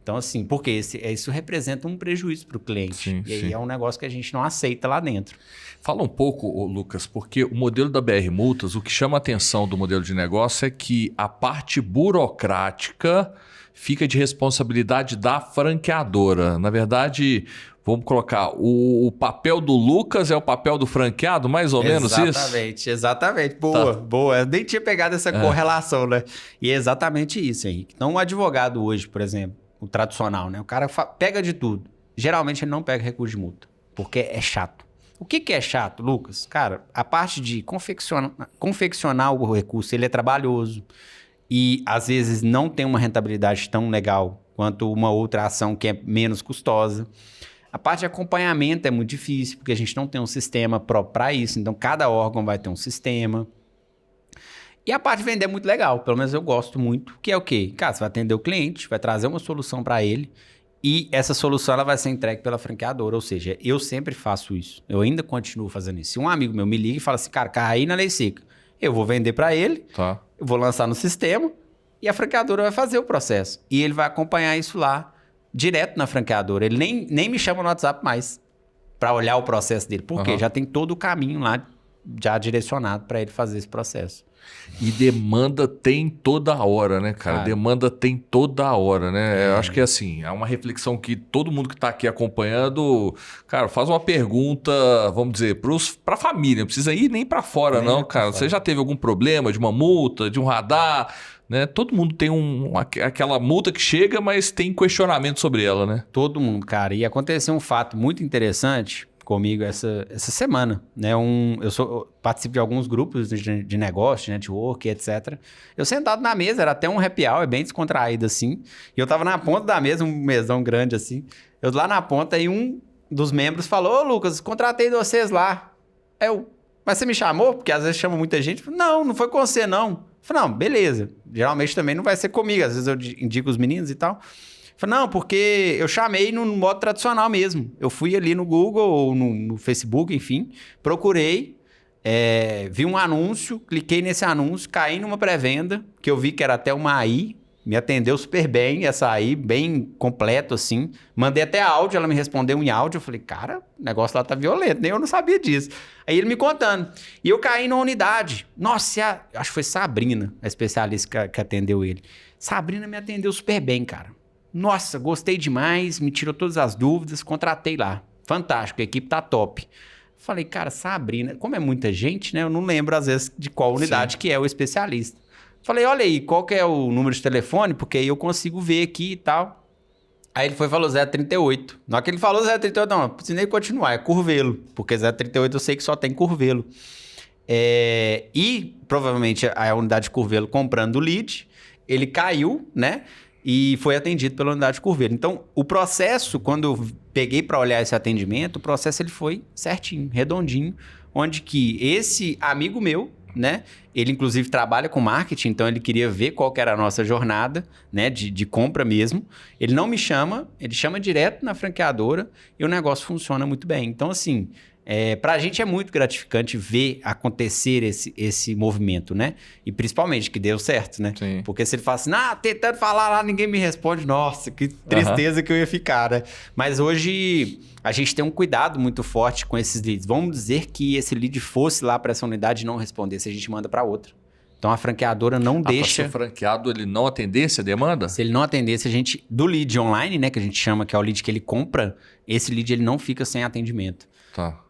Então, assim, porque isso representa um prejuízo para o cliente. Sim, e aí é um negócio que a gente não aceita lá dentro. Fala um pouco, Lucas, porque o modelo da BR Multas, o que chama a atenção do modelo de negócio é que a parte burocrática fica de responsabilidade da franqueadora. Na verdade, vamos colocar, o papel do Lucas é o papel do franqueado, mais ou menos isso? Exatamente. Boa. Eu nem tinha pegado essa correlação, né? E é exatamente isso, Henrique. Então, um advogado hoje, por exemplo, o tradicional, né? O cara pega de tudo. Geralmente ele não pega recurso de multa, porque é chato. O que é chato, Lucas? Cara, a parte de confeccionar o recurso, ele é trabalhoso e às vezes não tem uma rentabilidade tão legal quanto uma outra ação que é menos custosa. A parte de acompanhamento é muito difícil, porque a gente não tem um sistema próprio para isso, então cada órgão vai ter um sistema. E a parte de vender é muito legal, pelo menos eu gosto muito, que é o quê? Cara, você vai atender o cliente, vai trazer uma solução para ele e essa solução ela vai ser entregue pela franqueadora, ou seja, eu sempre faço isso, eu ainda continuo fazendo isso. Se um amigo meu me liga e fala assim, cara, caí na lei seca, eu vou vender para ele, eu vou lançar no sistema e a franqueadora vai fazer o processo. E ele vai acompanhar isso lá, direto na franqueadora. Ele nem me chama no WhatsApp mais para olhar o processo dele, porque já tem todo o caminho lá já direcionado para ele fazer esse processo. E demanda tem toda hora, né, cara? Demanda tem toda hora, né? Eu acho que assim, é uma reflexão que todo mundo que está aqui acompanhando, cara, faz uma pergunta, vamos dizer, para a família, não precisa ir nem para fora, não, cara. Você já teve algum problema de uma multa, de um radar, né? Todo mundo tem aquela multa que chega, mas tem questionamento sobre ela, né? Todo mundo, cara. E aconteceu um fato muito interessante comigo essa semana, né? Eu participo de alguns grupos de negócio, de network, etc. Eu sentado na mesa, era até um happy hour, bem descontraído assim, e eu tava na ponta da mesa, um mesão grande assim, eu lá na ponta, e um dos membros falou, ô Lucas, contratei vocês lá. Mas você me chamou? Porque às vezes chama muita gente. Não foi com você não. Eu falei, não, beleza. Geralmente também não vai ser comigo, às vezes eu indico os meninos e tal. Falei, não, porque eu chamei no modo tradicional mesmo. Eu fui ali no Google ou no Facebook, enfim, procurei, vi um anúncio, cliquei nesse anúncio, caí numa pré-venda, que eu vi que era até uma AI, me atendeu super bem, essa AI, bem completo assim. Mandei até áudio, ela me respondeu em áudio. Eu falei, cara, o negócio lá tá violento, nem eu não sabia disso. Aí ele me contando. E eu caí na unidade. Nossa, acho que foi Sabrina, a especialista que atendeu ele. Sabrina me atendeu super bem, cara. Nossa, gostei demais, me tirou todas as dúvidas, contratei lá. Fantástico, a equipe tá top. Falei, cara, Sabrina, como é muita gente, né? Eu não lembro, às vezes, de qual unidade que é o especialista. Falei, olha aí, qual que é o número de telefone? Porque aí eu consigo ver aqui e tal. Aí ele foi e falou 038. Na hora que ele falou 038, não, precisei continuar, é Curvelo. Porque 038 eu sei que só tem Curvelo. E provavelmente a unidade de Curvelo comprando o lead, ele caiu, né? E foi atendido pela unidade de Curvelo. Então, o processo, quando eu peguei para olhar esse atendimento, o processo ele foi certinho, redondinho, onde que esse amigo meu, né, ele inclusive trabalha com marketing, então ele queria ver qual que era a nossa jornada, né, de compra mesmo. Ele não me chama, ele chama direto na franqueadora e o negócio funciona muito bem. Então, assim, para a gente é muito gratificante ver acontecer esse movimento, né? E principalmente que deu certo, né? Sim. Porque se ele fala assim, tentando falar lá, ninguém me responde, nossa, que tristeza que eu ia ficar, né? Mas hoje a gente tem um cuidado muito forte com esses leads. Vamos dizer que esse lead fosse lá para essa unidade e não respondesse, a gente manda para outra. Então a franqueadora não deixa... Se o franqueado ele não atendesse a demanda? Se ele não atendesse, a gente... Do lead online, né? Que a gente chama, que é o lead que ele compra, esse lead ele não fica sem atendimento. Tá.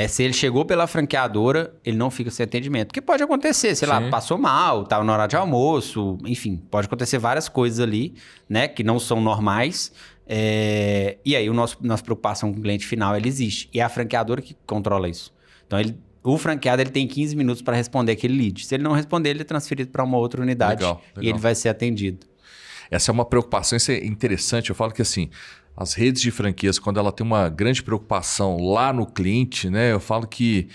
Se ele chegou pela franqueadora, ele não fica sem atendimento. Porque pode acontecer, sei lá, passou mal, estava na hora de almoço, enfim, pode acontecer várias coisas ali, né, que não são normais. E aí, nossa preocupação com o cliente final, ela existe. E é a franqueadora que controla isso. Então, o franqueado ele tem 15 minutos para responder aquele lead. Se ele não responder, ele é transferido para uma outra unidade. Legal. E ele vai ser atendido. Essa é uma preocupação, isso é interessante. Eu falo que assim... as redes de franquias, quando ela tem uma grande preocupação lá no cliente, né? Eu falo que,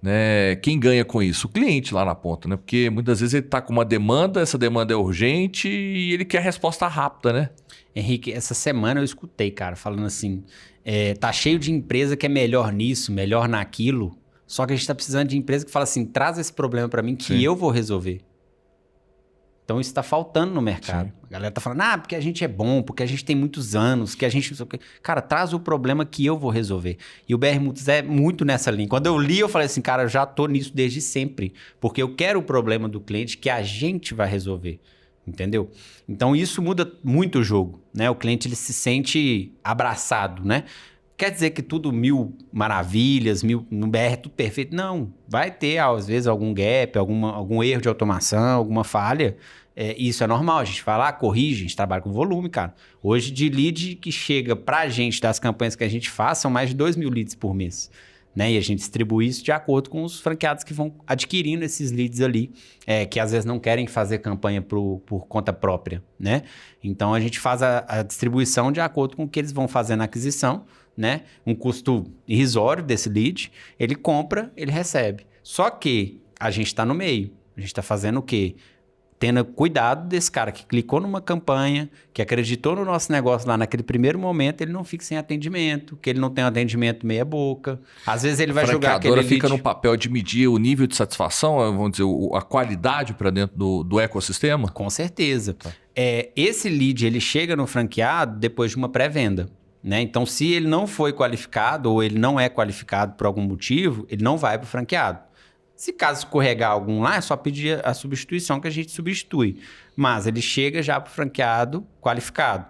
né, quem ganha com isso? O cliente lá na ponta, né? Porque muitas vezes ele está com uma demanda, essa demanda é urgente e ele quer a resposta rápida, né? Henrique, essa semana eu escutei, cara, falando assim, tá cheio de empresa que é melhor nisso, melhor naquilo, só que a gente tá precisando de empresa que fala assim, traz esse problema para mim que Sim. eu vou resolver. Então isso está faltando no mercado. Sim. A galera tá falando, porque a gente é bom, porque a gente tem muitos anos, que a gente... Cara, traz o problema que eu vou resolver. E o BR Multas é muito nessa linha. Quando eu li, eu falei assim, cara, eu já tô nisso desde sempre. Porque eu quero o problema do cliente que a gente vai resolver. Entendeu? Então isso muda muito o jogo, né? O cliente ele se sente abraçado, né? Quer dizer que tudo mil maravilhas, no BR é tudo perfeito? Não. Vai ter, às vezes, algum gap, algum erro de automação, alguma falha. Isso é normal. A gente vai lá, corrige, a gente trabalha com volume, cara. Hoje, de lead que chega pra gente, das campanhas que a gente faz, são mais de 2 mil leads por mês. Né? E a gente distribui isso de acordo com os franqueados que vão adquirindo esses leads ali, que às vezes não querem fazer campanha por conta própria, né? Então, a gente faz a distribuição de acordo com o que eles vão fazer na aquisição, né? Um custo irrisório desse lead, ele compra, ele recebe. Só que a gente está no meio. A gente está fazendo o quê? Tendo cuidado desse cara que clicou numa campanha, que acreditou no nosso negócio lá naquele primeiro momento, ele não fica sem atendimento, que ele não tem um atendimento meia boca. Às vezes ele vai jogar aquele lead... fica no papel de medir o nível de satisfação, vamos dizer, a qualidade para dentro do ecossistema? Com certeza. Esse lead, ele chega no franqueado depois de uma pré-venda. Né? Então, se ele não foi qualificado ou ele não é qualificado por algum motivo, ele não vai para o franqueado. Se caso escorregar algum lá, é só pedir a substituição que a gente substitui. Mas ele chega já para o franqueado qualificado.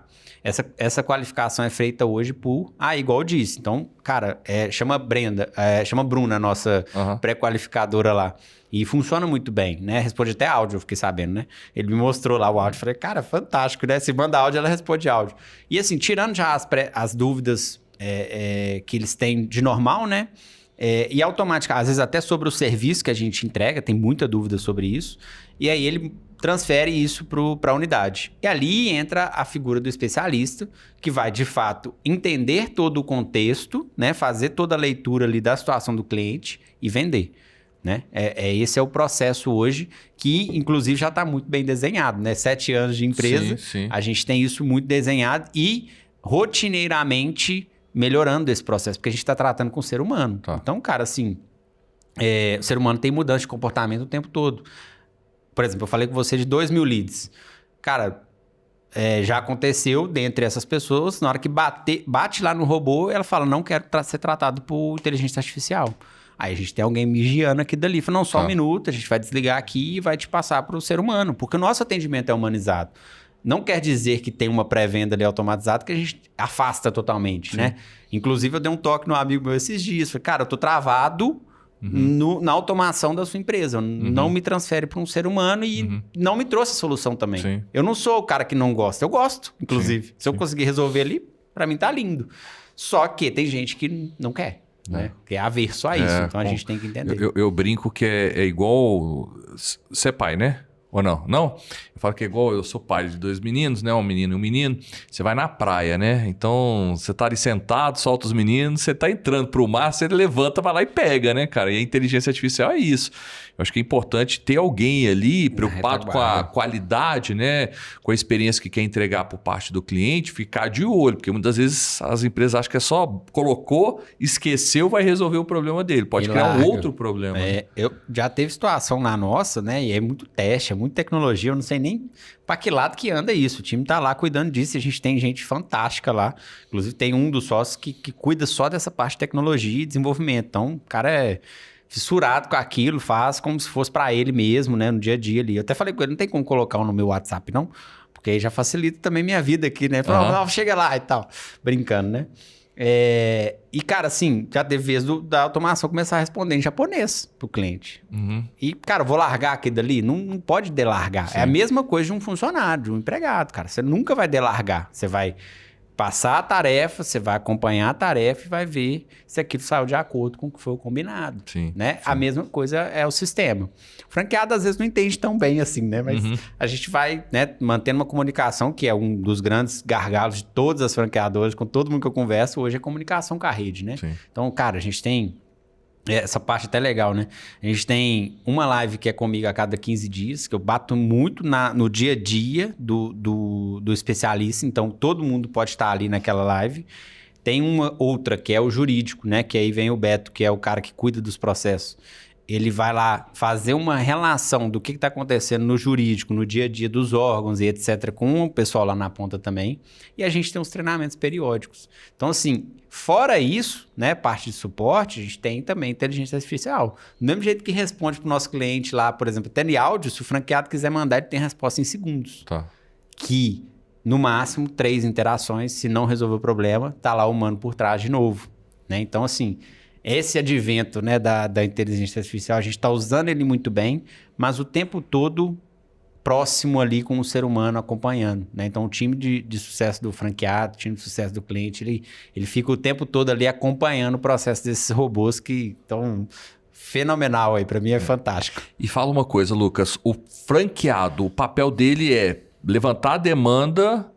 Essa qualificação é feita hoje por... igual eu disse. Então, cara, chama Bruna, nossa pré-qualificadora lá. E funciona muito bem, né? Responde até áudio, eu fiquei sabendo, né? Ele me mostrou lá o áudio. Falei, cara, fantástico, né? Se manda áudio, ela responde áudio. E assim, tirando já as dúvidas que eles têm de normal, né? E automática, às vezes até sobre o serviço que a gente entrega, tem muita dúvida sobre isso. E aí ele transfere isso para a unidade. E ali entra a figura do especialista, que vai, de fato, entender todo o contexto, né? Fazer toda a leitura ali da situação do cliente e vender. Né? Esse é o processo hoje, que inclusive já está muito bem desenhado. Né? 7 anos de empresa, sim. A gente tem isso muito desenhado e rotineiramente melhorando esse processo, porque a gente está tratando com o ser humano. Tá. Então, cara, assim, o ser humano tem mudança de comportamento o tempo todo. Por exemplo, eu falei com você de 2 mil leads. Cara, já aconteceu dentre essas pessoas, na hora que bate lá no robô, ela fala, não quero ser tratado por inteligência artificial. Aí a gente tem alguém vigiando aqui dali. Fala, não, só um minuto, a gente vai desligar aqui e vai te passar para o ser humano, porque o nosso atendimento é humanizado. Não quer dizer que tem uma pré-venda ali automatizada que a gente afasta totalmente, né? Inclusive, eu dei um toque no amigo meu esses dias. Falei, cara, eu tô travado na automação da sua empresa. Não me transfere para um ser humano e não me trouxe a solução também. Sim. Eu não sou o cara que não gosta. Eu gosto, inclusive. Se eu conseguir resolver ali, para mim tá lindo. Só que tem gente que não quer. Né? Que é averso a isso. Então, a gente tem que entender. Eu brinco que é igual ser pai, né? Ou não? Não? Eu falo que é igual, eu sou pai de 2 meninos, né? Um menino e um menino. Você vai na praia, né? Então, você tá ali sentado, solta os meninos, você tá entrando pro mar, você levanta, vai lá e pega, né, cara? E a inteligência artificial é isso. Eu acho que é importante ter alguém ali preocupado com a qualidade, né? Com a experiência que quer entregar por parte do cliente, ficar de olho. Porque muitas vezes as empresas acham que é só colocou, esqueceu, vai resolver o problema dele. Pode criar um outro problema. Né? Eu já teve situação na nossa, né? E é muito teste, é muita tecnologia. Eu não sei nem para que lado que anda isso. O time tá lá cuidando disso. A gente tem gente fantástica lá. Inclusive tem um dos sócios que cuida só dessa parte de tecnologia e desenvolvimento. Então, o cara é fissurado com aquilo, faz como se fosse para ele mesmo, né? No dia a dia ali. Eu até falei com ele, não tem como colocar no meu WhatsApp, não. Porque aí já facilita também minha vida aqui, né? Falei, chega lá e tal. Brincando, né? E, cara, assim, já teve vez da automação começar a responder em japonês pro cliente. E, cara, vou largar aqui dali? Não pode delargar. Sim. É a mesma coisa de um funcionário, de um empregado, cara. Você nunca vai delargar. Você vai passar a tarefa, você vai acompanhar a tarefa e vai ver se aquilo saiu de acordo com o que foi combinado. Sim, né? sim. A mesma coisa é o sistema. O franqueado às vezes não entende tão bem assim, né? Mas a gente vai, né, mantendo uma comunicação que é um dos grandes gargalos de todas as franqueadoras, com todo mundo que eu converso hoje, é comunicação com a rede, né? Sim. Então, cara, a gente tem essa parte até legal, né? A gente tem uma live que é comigo a cada 15 dias, que eu bato muito no dia a dia do especialista, então todo mundo pode estar ali naquela live. Tem uma outra que é o jurídico, né? Que aí vem o Beto, que é o cara que cuida dos processos. Ele vai lá fazer uma relação do que está acontecendo no jurídico, no dia a dia dos órgãos e etc., com o pessoal lá na ponta também. E a gente tem uns treinamentos periódicos. Então, assim, fora isso, né, parte de suporte, a gente tem também inteligência artificial. Do mesmo jeito que responde para o nosso cliente lá, por exemplo, até em áudio, se o franqueado quiser mandar, ele tem resposta em segundos. Tá. Que, no máximo, 3 interações, se não resolver o problema, tá lá o humano por trás de novo. Né? Então, assim... Esse advento, né, da inteligência artificial, a gente está usando ele muito bem, mas o tempo todo próximo ali com o ser humano acompanhando. Né? Então, o time de sucesso do franqueado, o time de sucesso do cliente, ele fica o tempo todo ali acompanhando o processo desses robôs que estão fenomenal aí. Para mim é fantástico. E fala uma coisa, Lucas. O franqueado, o papel dele é levantar a demanda...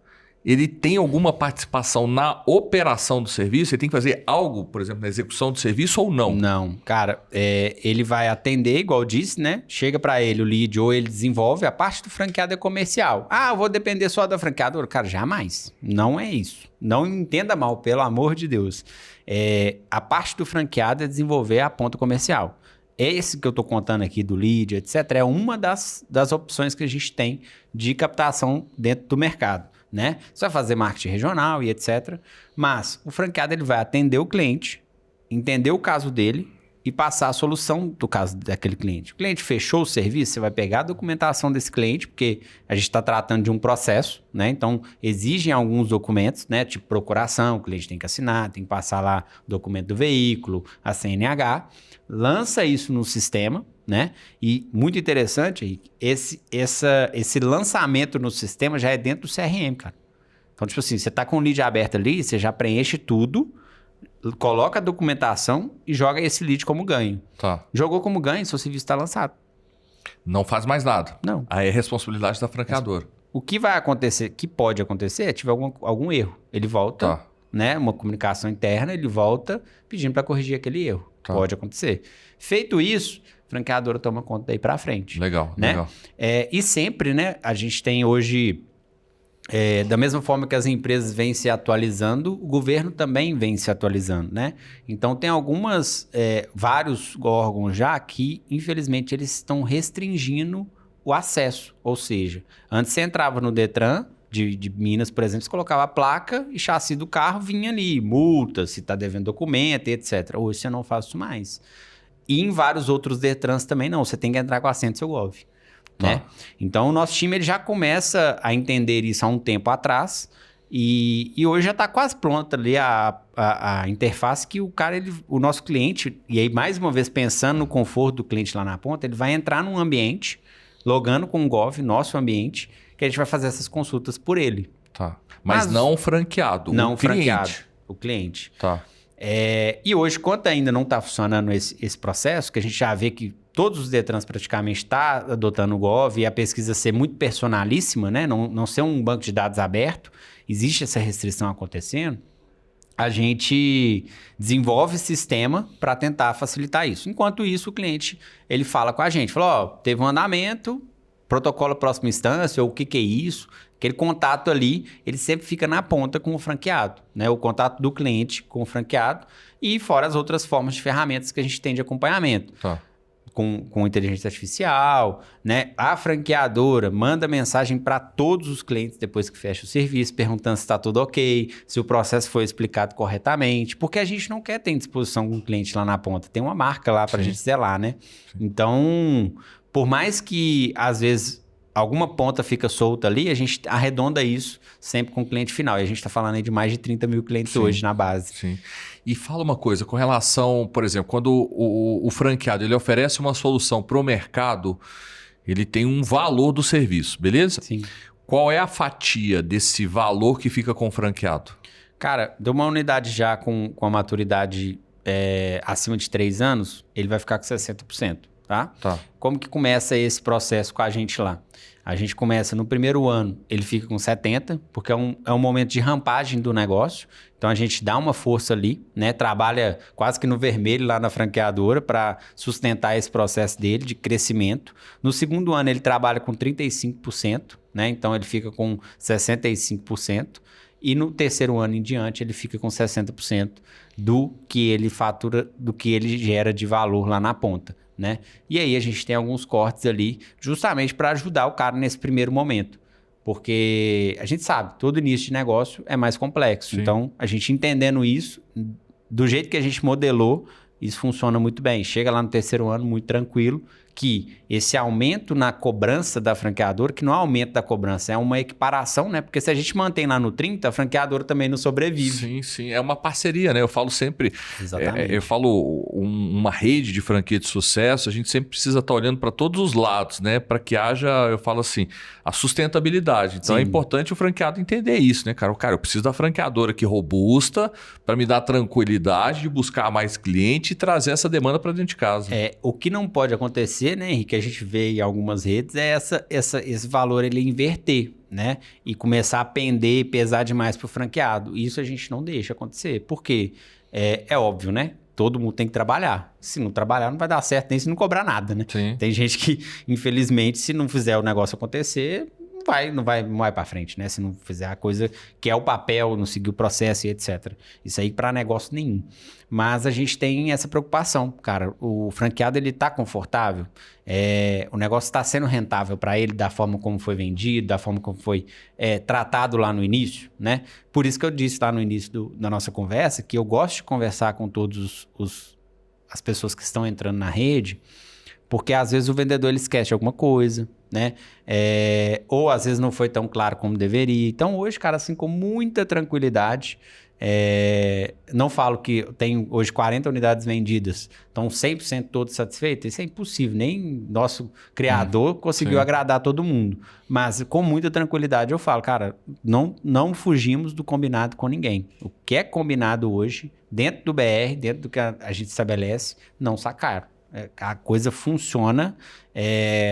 Ele tem alguma participação na operação do serviço? Ele tem que fazer algo, por exemplo, na execução do serviço ou não? Não, cara, ele vai atender, igual eu disse, né? Chega para ele o lead ou ele desenvolve, a parte do franqueado é comercial. Ah, eu vou depender só da franqueadora. Cara, jamais. Não é isso. Não entenda mal, pelo amor de Deus. A parte do franqueado é desenvolver a ponta comercial. Esse que eu estou contando aqui do lead, etc., é uma das opções que a gente tem de captação dentro do mercado. Né? Você vai fazer marketing regional e etc. Mas o franqueado ele vai atender o cliente, entender o caso dele e passar a solução do caso daquele cliente. O cliente fechou o serviço, você vai pegar a documentação desse cliente, porque a gente está tratando de um processo, né? Então exigem alguns documentos, né? Tipo procuração, o cliente tem que assinar, tem que passar lá o documento do veículo, a CNH, lança isso no sistema. Né? E muito interessante, esse lançamento no sistema já é dentro do CRM, cara. Então, tipo assim, você tá com o lead aberto ali, você já preenche tudo, coloca a documentação e joga esse lead como ganho. Tá. Jogou como ganho, seu serviço está lançado. Não faz mais nada. Não. Aí é responsabilidade da franqueadora. O que vai acontecer, que pode acontecer, é tiver algum erro. Ele volta, né? Uma comunicação interna, ele volta pedindo para corrigir aquele erro. Tá. Pode acontecer. Feito isso, a franqueadora toma conta daí para frente. Legal, né? legal. E sempre, né? A gente tem hoje, da mesma forma que as empresas vêm se atualizando, o governo também vem se atualizando, né? Então, tem vários órgãos já que, infelizmente, eles estão restringindo o acesso. Ou seja, antes você entrava no Detran de Minas, por exemplo, você colocava a placa e chassi do carro, vinha ali, multa, se está devendo documento, etc. Hoje você não faz isso mais. E em vários outros Detrans também não, você tem que entrar com a senha do seu Gov. Né? Então, o nosso time ele já começa a entender isso há um tempo atrás e hoje já está quase pronta ali a interface que o nosso cliente, e aí mais uma vez pensando no conforto do cliente lá na ponta, ele vai entrar num ambiente, logando com o Gov, nosso ambiente, que a gente vai fazer essas consultas por ele. Tá. Mas não franqueado, não o cliente. Franqueado, o cliente. Tá. E hoje, quanto ainda não está funcionando esse processo, que a gente já vê que todos os Detrans praticamente estão adotando o Gov e a pesquisa ser muito personalíssima, né? Não ser um banco de dados aberto, existe essa restrição acontecendo, a gente desenvolve sistema para tentar facilitar isso. Enquanto isso, o cliente ele fala com a gente, fala, teve um andamento, protocolo próxima instância, ou o que é isso? Aquele contato ali, ele sempre fica na ponta com o franqueado, né? O contato do cliente com o franqueado e fora as outras formas de ferramentas que a gente tem de acompanhamento. Tá. Com inteligência artificial, né? A franqueadora manda mensagem para todos os clientes depois que fecha o serviço, perguntando se está tudo ok, se o processo foi explicado corretamente, porque a gente não quer ter indisposição com o cliente lá na ponta. Tem uma marca lá para a gente zelar, né? Então, por mais que, às vezes, alguma ponta fica solta ali, a gente arredonda isso sempre com o cliente final. E a gente está falando aí de mais de 30 mil clientes hoje na base. Sim. E fala uma coisa, com relação, por exemplo, quando o franqueado ele oferece uma solução para o mercado, ele tem um valor do serviço, beleza? Sim. qual é a fatia desse valor que fica com o franqueado? Cara, de uma unidade já com a maturidade acima de 3 anos, ele vai ficar com 60%, tá? Tá. Como que começa esse processo com a gente lá? A gente começa no primeiro ano, ele fica com 70%, porque é um momento de rampagem do negócio. Então, a gente dá uma força ali, né? Trabalha quase que no vermelho lá na franqueadora para sustentar esse processo dele de crescimento. No segundo ano, ele trabalha com 35%, né? Então, ele fica com 65%. E no terceiro ano em diante, ele fica com 60% do que ele fatura, do que ele gera de valor lá na ponta, né? E aí a gente tem alguns cortes ali justamente para ajudar o cara nesse primeiro momento. Porque a gente sabe, todo início de negócio é mais complexo. Sim. Então, a gente entendendo isso, do jeito que a gente modelou, isso funciona muito bem. Chega lá no terceiro ano muito tranquilo, que esse aumento na cobrança da franqueadora, que não é aumento da cobrança, é uma equiparação, né? Porque se a gente mantém lá no 30, a franqueadora também não sobrevive. Sim, sim. É uma parceria, né? Eu falo sempre... Exatamente. Eu falo uma rede de franquia de sucesso, a gente sempre precisa estar olhando para todos os lados, né? Para que haja, eu falo assim, a sustentabilidade. Então, Sim. É importante o franqueado entender isso, né, cara? Cara, eu preciso da franqueadora aqui robusta para me dar tranquilidade de buscar mais cliente e trazer essa demanda para dentro de casa. O que não pode acontecer, né, Henrique, a gente vê em algumas redes, é esse valor ele inverter, né? E começar a pender e pesar demais para o franqueado. Isso a gente não deixa acontecer. Por quê? É óbvio, né? Todo mundo tem que trabalhar. Se não trabalhar, não vai dar certo nem se não cobrar nada, né? Sim. Tem gente que, infelizmente, se não fizer o negócio acontecer, não vai para frente, né? Se não fizer a coisa que é o papel, não seguir o processo e etc. Isso aí para negócio nenhum. Mas a gente tem essa preocupação, cara. O franqueado, ele tá confortável, o negócio está sendo rentável para ele da forma como foi vendido, da forma como foi tratado lá no início, né? Por isso que eu disse lá no início da nossa conversa que eu gosto de conversar com todos as pessoas que estão entrando na rede, porque às vezes o vendedor ele esquece de alguma coisa, né? Ou às vezes não foi tão claro como deveria. Então hoje, cara, assim, com muita tranquilidade, não falo que tem hoje 40 unidades vendidas, estão 100% todos satisfeitos, isso é impossível, nem nosso criador conseguiu agradar todo mundo. Mas com muita tranquilidade eu falo, cara, não fugimos do combinado com ninguém. O que é combinado hoje, dentro do BR, dentro do que a gente estabelece, não sacaram. A coisa funciona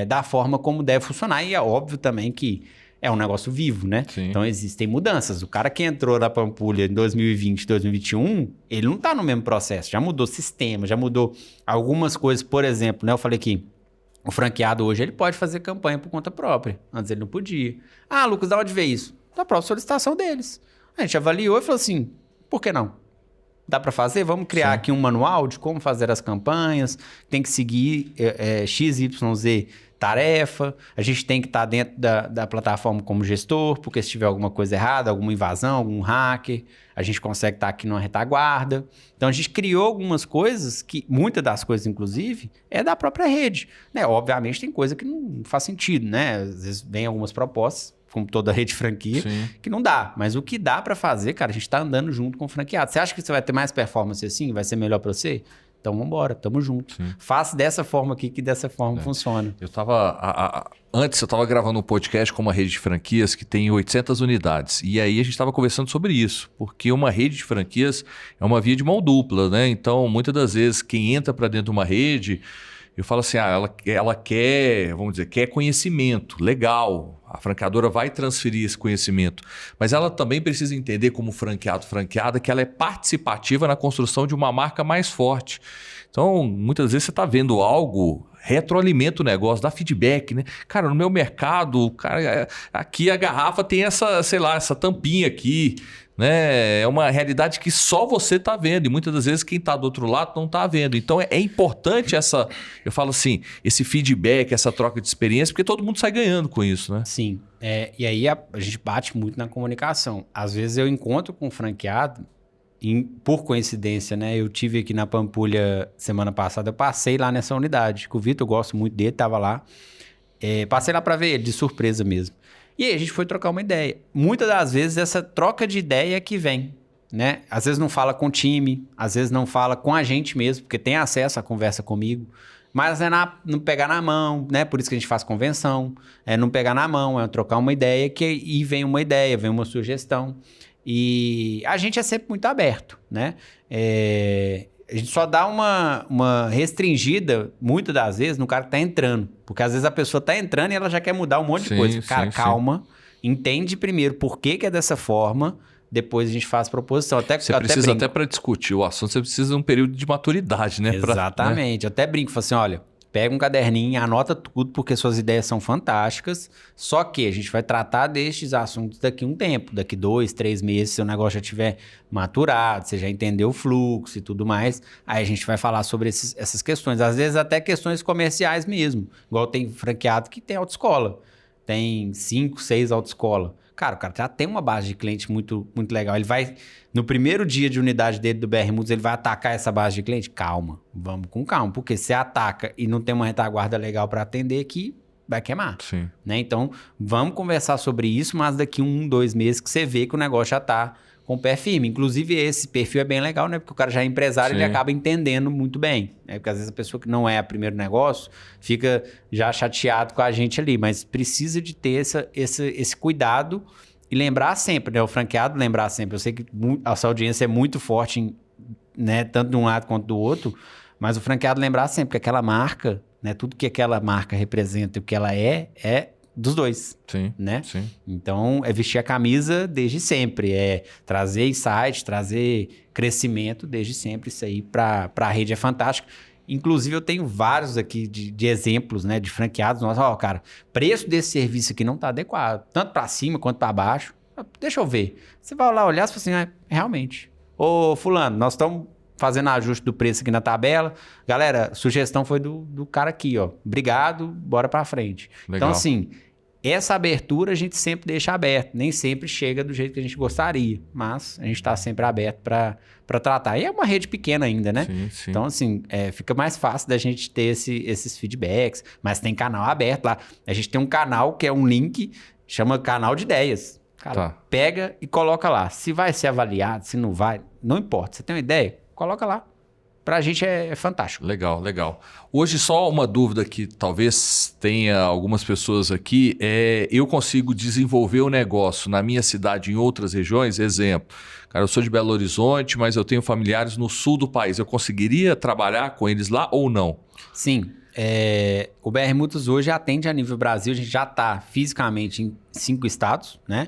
da forma como deve funcionar. E é óbvio também que é um negócio vivo, né? Sim. Então existem mudanças. O cara que entrou na Pampulha em 2020, 2021, ele não está no mesmo processo. Já mudou sistema, já mudou algumas coisas. Por exemplo, né? Eu falei que o franqueado hoje ele pode fazer campanha por conta própria. Antes ele não podia. Ah, Lucas, da onde veio isso? Da própria solicitação deles. A gente avaliou e falou assim, por que não? Dá para fazer? Vamos criar aqui um manual de como fazer as campanhas, tem que seguir XYZ tarefa, a gente tem que estar dentro da plataforma como gestor, porque se tiver alguma coisa errada, alguma invasão, algum hacker, a gente consegue estar aqui numa retaguarda. Então a gente criou algumas coisas que, muitas das coisas inclusive, é da própria rede, né? Obviamente tem coisa que não faz sentido, né? Às vezes vem algumas propostas, como toda rede franquia, que não dá. Mas o que dá para fazer, cara, a gente tá andando junto com o franqueado. Você acha que você vai ter mais performance assim? Vai ser melhor para você? Então vamos embora, tamo junto. Faça dessa forma aqui, que dessa forma funciona. Eu tava... Antes eu tava gravando um podcast com uma rede de franquias que tem 800 unidades. E aí a gente tava conversando sobre isso. Porque uma rede de franquias é uma via de mão dupla, né? Então, muitas das vezes, quem entra para dentro de uma rede... Eu falo assim, ela quer, vamos dizer, quer conhecimento, legal. A franqueadora vai transferir esse conhecimento. Mas ela também precisa entender como franqueada, que ela é participativa na construção de uma marca mais forte. Então, muitas vezes você está vendo algo, retroalimenta o negócio, dá feedback, né? Cara, no meu mercado, cara, aqui a garrafa tem essa, sei lá, essa tampinha aqui, né? É uma realidade que só você está vendo e muitas das vezes quem está do outro lado não está vendo. Então é importante eu falo assim, esse feedback, essa troca de experiência, porque todo mundo sai ganhando com isso, né? Sim. E aí a gente bate muito na comunicação. Às vezes eu encontro com um franqueado, por coincidência, né? Eu tive aqui na Pampulha semana passada, eu passei lá nessa unidade, que o Vitor, eu gosto muito dele, estava lá. Passei lá para ver ele, de surpresa mesmo. E aí a gente foi trocar uma ideia. Muitas das vezes essa troca de ideia que vem, né? Às vezes não fala com o time, às vezes não fala com a gente mesmo, porque tem acesso à conversa comigo. Mas é não pegar na mão, né? Por isso que a gente faz convenção. É não pegar na mão, é trocar uma ideia e vem uma ideia, vem uma sugestão. E a gente é sempre muito aberto, né? A gente só dá uma restringida, muitas das vezes, no cara que tá entrando. Porque às vezes a pessoa tá entrando e ela já quer mudar um monte de coisa. Cara, calma. Entende primeiro por que é dessa forma. Depois a gente faz proposição. Você precisa até para discutir o assunto, você precisa de um período de maturidade, né? Exatamente. Eu até brinco, falo assim, olha, pega um caderninho, anota tudo, porque suas ideias são fantásticas, só que a gente vai tratar destes assuntos daqui a um tempo, daqui 2, 3 meses, se o negócio já tiver maturado, você já entendeu o fluxo e tudo mais, aí a gente vai falar sobre essas questões. Às vezes até questões comerciais mesmo, igual tem franqueado que tem autoescola, tem 5, 6 autoescola. Cara, o cara já tem uma base de cliente muito, muito legal. Ele vai, no primeiro dia de unidade dele do BR Multas, ele vai atacar essa base de cliente? Calma, vamos com calma. Porque se ataca e não tem uma retaguarda legal para atender aqui, vai queimar. Sim. Né? Então, vamos conversar sobre isso, mas daqui 1, 2 meses que você vê que o negócio já está com o pé firme. Inclusive, esse perfil é bem legal, né? Porque o cara já é empresário, ele acaba entendendo muito bem. Né? Porque às vezes a pessoa que não é a primeiro negócio fica já chateado com a gente ali. Mas precisa de ter esse cuidado e lembrar sempre, né? O franqueado lembrar sempre. Eu sei que a sua audiência é muito forte, né? Tanto de um lado quanto do outro. Mas o franqueado lembrar sempre que aquela marca, né? Tudo que aquela marca representa e o que ela é dos dois, sim, né? Sim. Então, é vestir a camisa desde sempre, é trazer insight, trazer crescimento desde sempre. Isso aí para a rede é fantástico. Inclusive, eu tenho vários aqui de exemplos, né, de franqueados. Nossa, cara, preço desse serviço aqui não está adequado, tanto para cima quanto para baixo. Deixa eu ver. Você vai lá olhar e fala assim, realmente. Ô, fulano, nós estamos fazendo ajuste do preço aqui na tabela. Galera, sugestão foi do cara aqui, ó. Obrigado, bora para frente. Legal. Então, assim, essa abertura a gente sempre deixa aberto. Nem sempre chega do jeito que a gente gostaria, mas a gente está sempre aberto para tratar. E é uma rede pequena ainda, né? Sim, sim. Então, assim, fica mais fácil da gente ter esses feedbacks, mas tem canal aberto lá. A gente tem um canal que é um link, chama Canal de Ideias. Cara, pega e coloca lá. Se vai ser avaliado, se não vai, não importa. Você tem uma ideia? Coloca lá. Pra gente é fantástico. Legal, legal. Hoje só uma dúvida que talvez tenha algumas pessoas aqui eu consigo desenvolver o negócio na minha cidade em outras regiões? Exemplo, cara, eu sou de Belo Horizonte, mas eu tenho familiares no sul do país. Eu conseguiria trabalhar com eles lá ou não? Sim. O BR Multas hoje atende a nível Brasil. A gente já está fisicamente em 5 estados, né?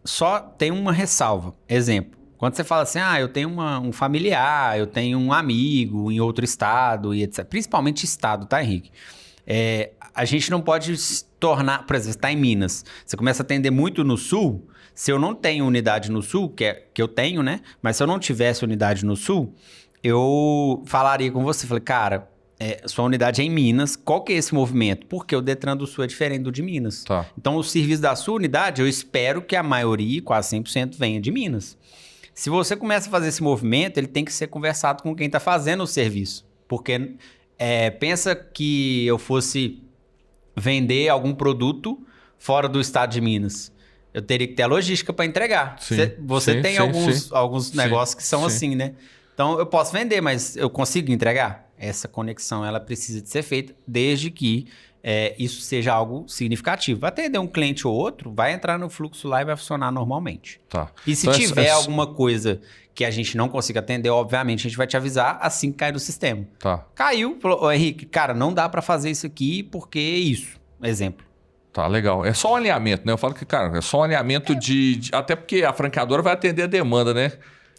Só tem uma ressalva. Exemplo. Quando você fala assim, eu tenho um familiar, eu tenho um amigo em outro estado, e etc. Principalmente estado, tá, Henrique? A gente não pode se tornar... Por exemplo, você está em Minas, você começa a atender muito no sul. Se eu não tenho unidade no sul, que eu tenho, né? Mas se eu não tivesse unidade no sul, eu falaria com você. Falei, cara, sua unidade é em Minas, qual que é esse movimento? Porque o Detran do Sul é diferente do de Minas. Tá. Então, o serviço da sua unidade, eu espero que a maioria, quase 100%, venha de Minas. Se você começa a fazer esse movimento, ele tem que ser conversado com quem está fazendo o serviço. Porque pensa que eu fosse vender algum produto fora do estado de Minas. Eu teria que ter a logística para entregar. Você tem alguns negócios que são assim, né? Então, eu posso vender, mas eu consigo entregar? Essa conexão ela precisa de ser feita desde que isso seja algo significativo. Atender um cliente ou outro, vai entrar no fluxo lá e vai funcionar normalmente. Tá. E se tiver alguma coisa que a gente não consiga atender, obviamente a gente vai te avisar assim que cair no sistema. Tá. Caiu, falou, Henrique, cara, não dá para fazer isso aqui porque isso. Exemplo. Tá, legal. É só um alinhamento, né? Eu falo que, cara, é só um alinhamento até porque a franqueadora vai atender a demanda, né?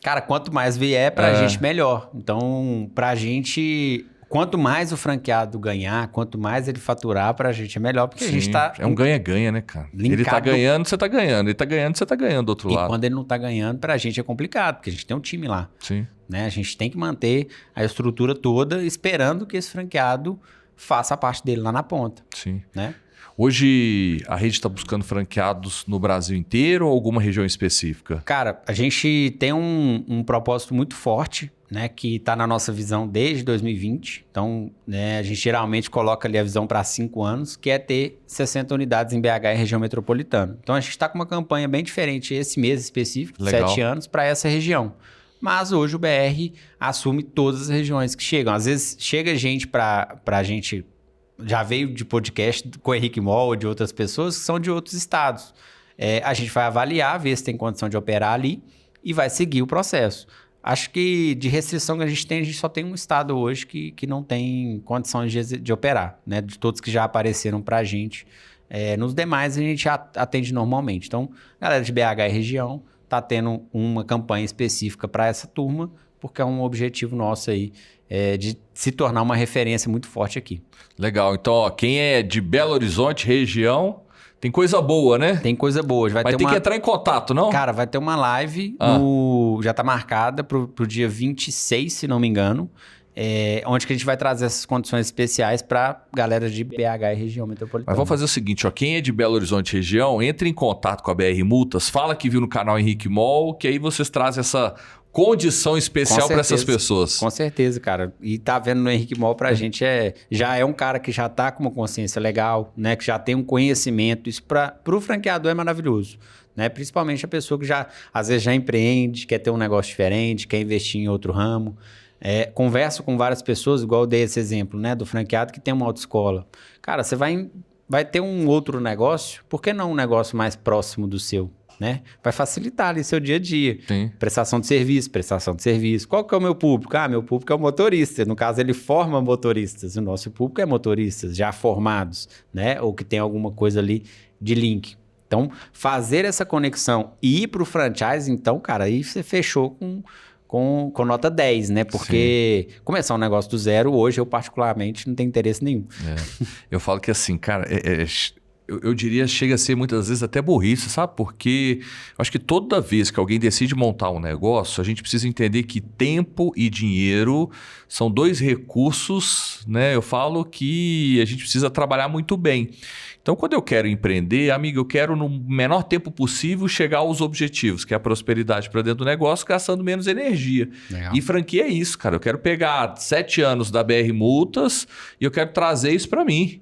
Cara, quanto mais vier pra gente, melhor. Então, pra gente... Quanto mais o franqueado ganhar, quanto mais ele faturar, pra gente é melhor, porque a gente tá... É um ganha-ganha, né, cara? Ele tá ganhando, você tá ganhando. Ele tá ganhando, você tá ganhando do outro lado. E quando ele não tá ganhando, pra gente é complicado, porque a gente tem um time lá. Sim. Né? A gente tem que manter a estrutura toda esperando que esse franqueado faça a parte dele lá na ponta. Sim. Né? Hoje a rede está buscando franqueados no Brasil inteiro ou alguma região específica? Cara, a gente tem um propósito muito forte, né, que está na nossa visão desde 2020. Então, né, a gente geralmente coloca ali a visão para 5 anos, que é ter 60 unidades em BH e região metropolitana. Então, a gente está com uma campanha bem diferente esse mês específico, Legal. 7 anos, para essa região. mas hoje o BR assume todas as regiões que chegam. Às vezes chega gente para a gente, já veio de podcast com o Henrique Moll, de outras pessoas que são de outros estados. A gente vai avaliar, ver se tem condição de operar ali e vai seguir o processo. Acho que de restrição que a gente só tem um estado hoje que não tem condições de operar, né? De todos que já apareceram para a gente. Nos demais a gente atende normalmente. Então, galera de BH e região está tendo uma campanha específica para essa turma, porque é um objetivo nosso aí de se tornar uma referência muito forte aqui. Legal. Então, ó, quem é de Belo Horizonte, região, tem coisa boa, né? Tem coisa boa. Vai ter que entrar em contato, não? Cara, vai ter uma live, já está marcada pro dia 26, se não me engano, onde que a gente vai trazer essas condições especiais para galera de BH e região metropolitana. Mas vamos fazer o seguinte, ó, quem é de Belo Horizonte região, entre em contato com a BR Multas, fala que viu no canal Henrique Moll, que aí vocês trazem essa condição especial para essas pessoas. Com certeza, cara. E tá vendo no Henrique Moll pra gente já é um cara que já tá com uma consciência legal, né? Que já tem um conhecimento. Isso pro franqueador é maravilhoso, né? Principalmente a pessoa que às vezes já empreende, quer ter um negócio diferente, quer investir em outro ramo. Converso com várias pessoas, igual eu dei esse exemplo, né? Do franqueado que tem uma autoescola. Cara, você vai ter um outro negócio, por que não um negócio mais próximo do seu? Né? Vai facilitar ali seu dia a dia. Sim. Prestação de serviço. Qual que é o meu público? Meu público é o motorista. No caso, ele forma motoristas. O nosso público é motoristas já formados, né? Ou que tem alguma coisa ali de link. Então, fazer essa conexão e ir para o franchise, então, cara, aí você fechou com nota 10, né? Porque começar um negócio do zero, hoje, eu particularmente não tenho interesse nenhum. Eu falo que assim, cara, eu diria chega a ser muitas vezes até burrice, sabe? Porque eu acho que toda vez que alguém decide montar um negócio, a gente precisa entender que tempo e dinheiro são dois recursos, né? Eu falo que a gente precisa trabalhar muito bem. Então, quando eu quero empreender, amigo, eu quero no menor tempo possível chegar aos objetivos, que é a prosperidade para dentro do negócio, gastando menos energia. Legal. E franquia é isso, cara. Eu quero pegar 7 anos da BR Multas e eu quero trazer isso para mim.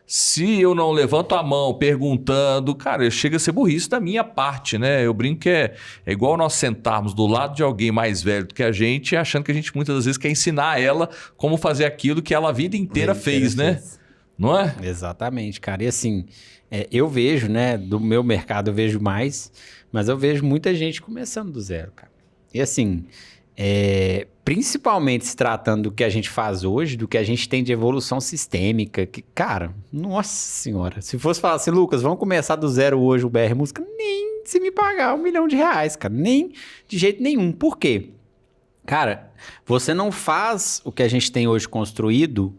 Se eu não levanto a mão perguntando, cara, chega a ser burrice da minha parte, né? Eu brinco que é igual nós sentarmos do lado de alguém mais velho do que a gente, achando que a gente muitas das vezes quer ensinar ela como fazer aquilo que ela a vida inteira fez, né? Não é? Exatamente, cara. E assim, eu vejo, né, do meu mercado eu vejo mais, mas eu vejo muita gente começando do zero, cara. E assim, principalmente se tratando do que a gente faz hoje, do que a gente tem de evolução sistêmica, que, cara, nossa senhora, se fosse falar assim, Lucas, vamos começar do zero hoje o BR Música, nem se me pagar R$1 milhão, cara, nem de jeito nenhum. Por quê? Cara, você não faz o que a gente tem hoje construído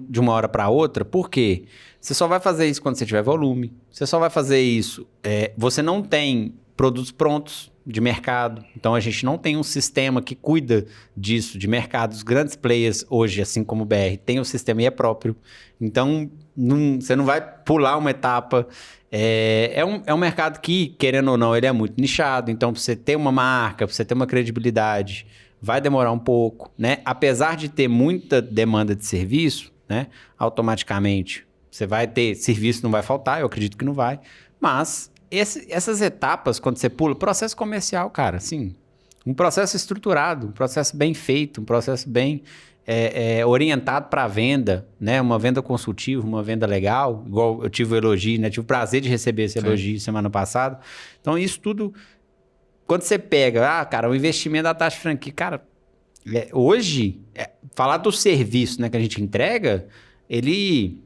de uma hora para outra, por quê? Você só vai fazer isso quando você tiver volume, você só vai fazer isso, você não tem produtos prontos de mercado, então a gente não tem um sistema que cuida disso, de mercado. Os grandes players hoje, assim como o BR, tem o sistema e é próprio, então você não vai pular uma etapa. É um mercado que, querendo ou não, ele é muito nichado, então pra você ter uma marca, pra você ter uma credibilidade, vai demorar um pouco, né? Apesar de ter muita demanda de serviço, né? Automaticamente você vai ter serviço, não vai faltar, eu acredito que não vai, mas essas etapas, quando você pula, processo comercial, cara, assim, um processo estruturado, um processo bem feito, um processo bem orientado para a venda, né? Uma venda consultiva, uma venda legal, igual eu tive o elogio, né? Tive o prazer de receber esse elogio semana passada. Então, isso tudo, quando você pega, cara, o investimento da taxa de franquia, cara, hoje, falar do serviço, né, que a gente entrega, ele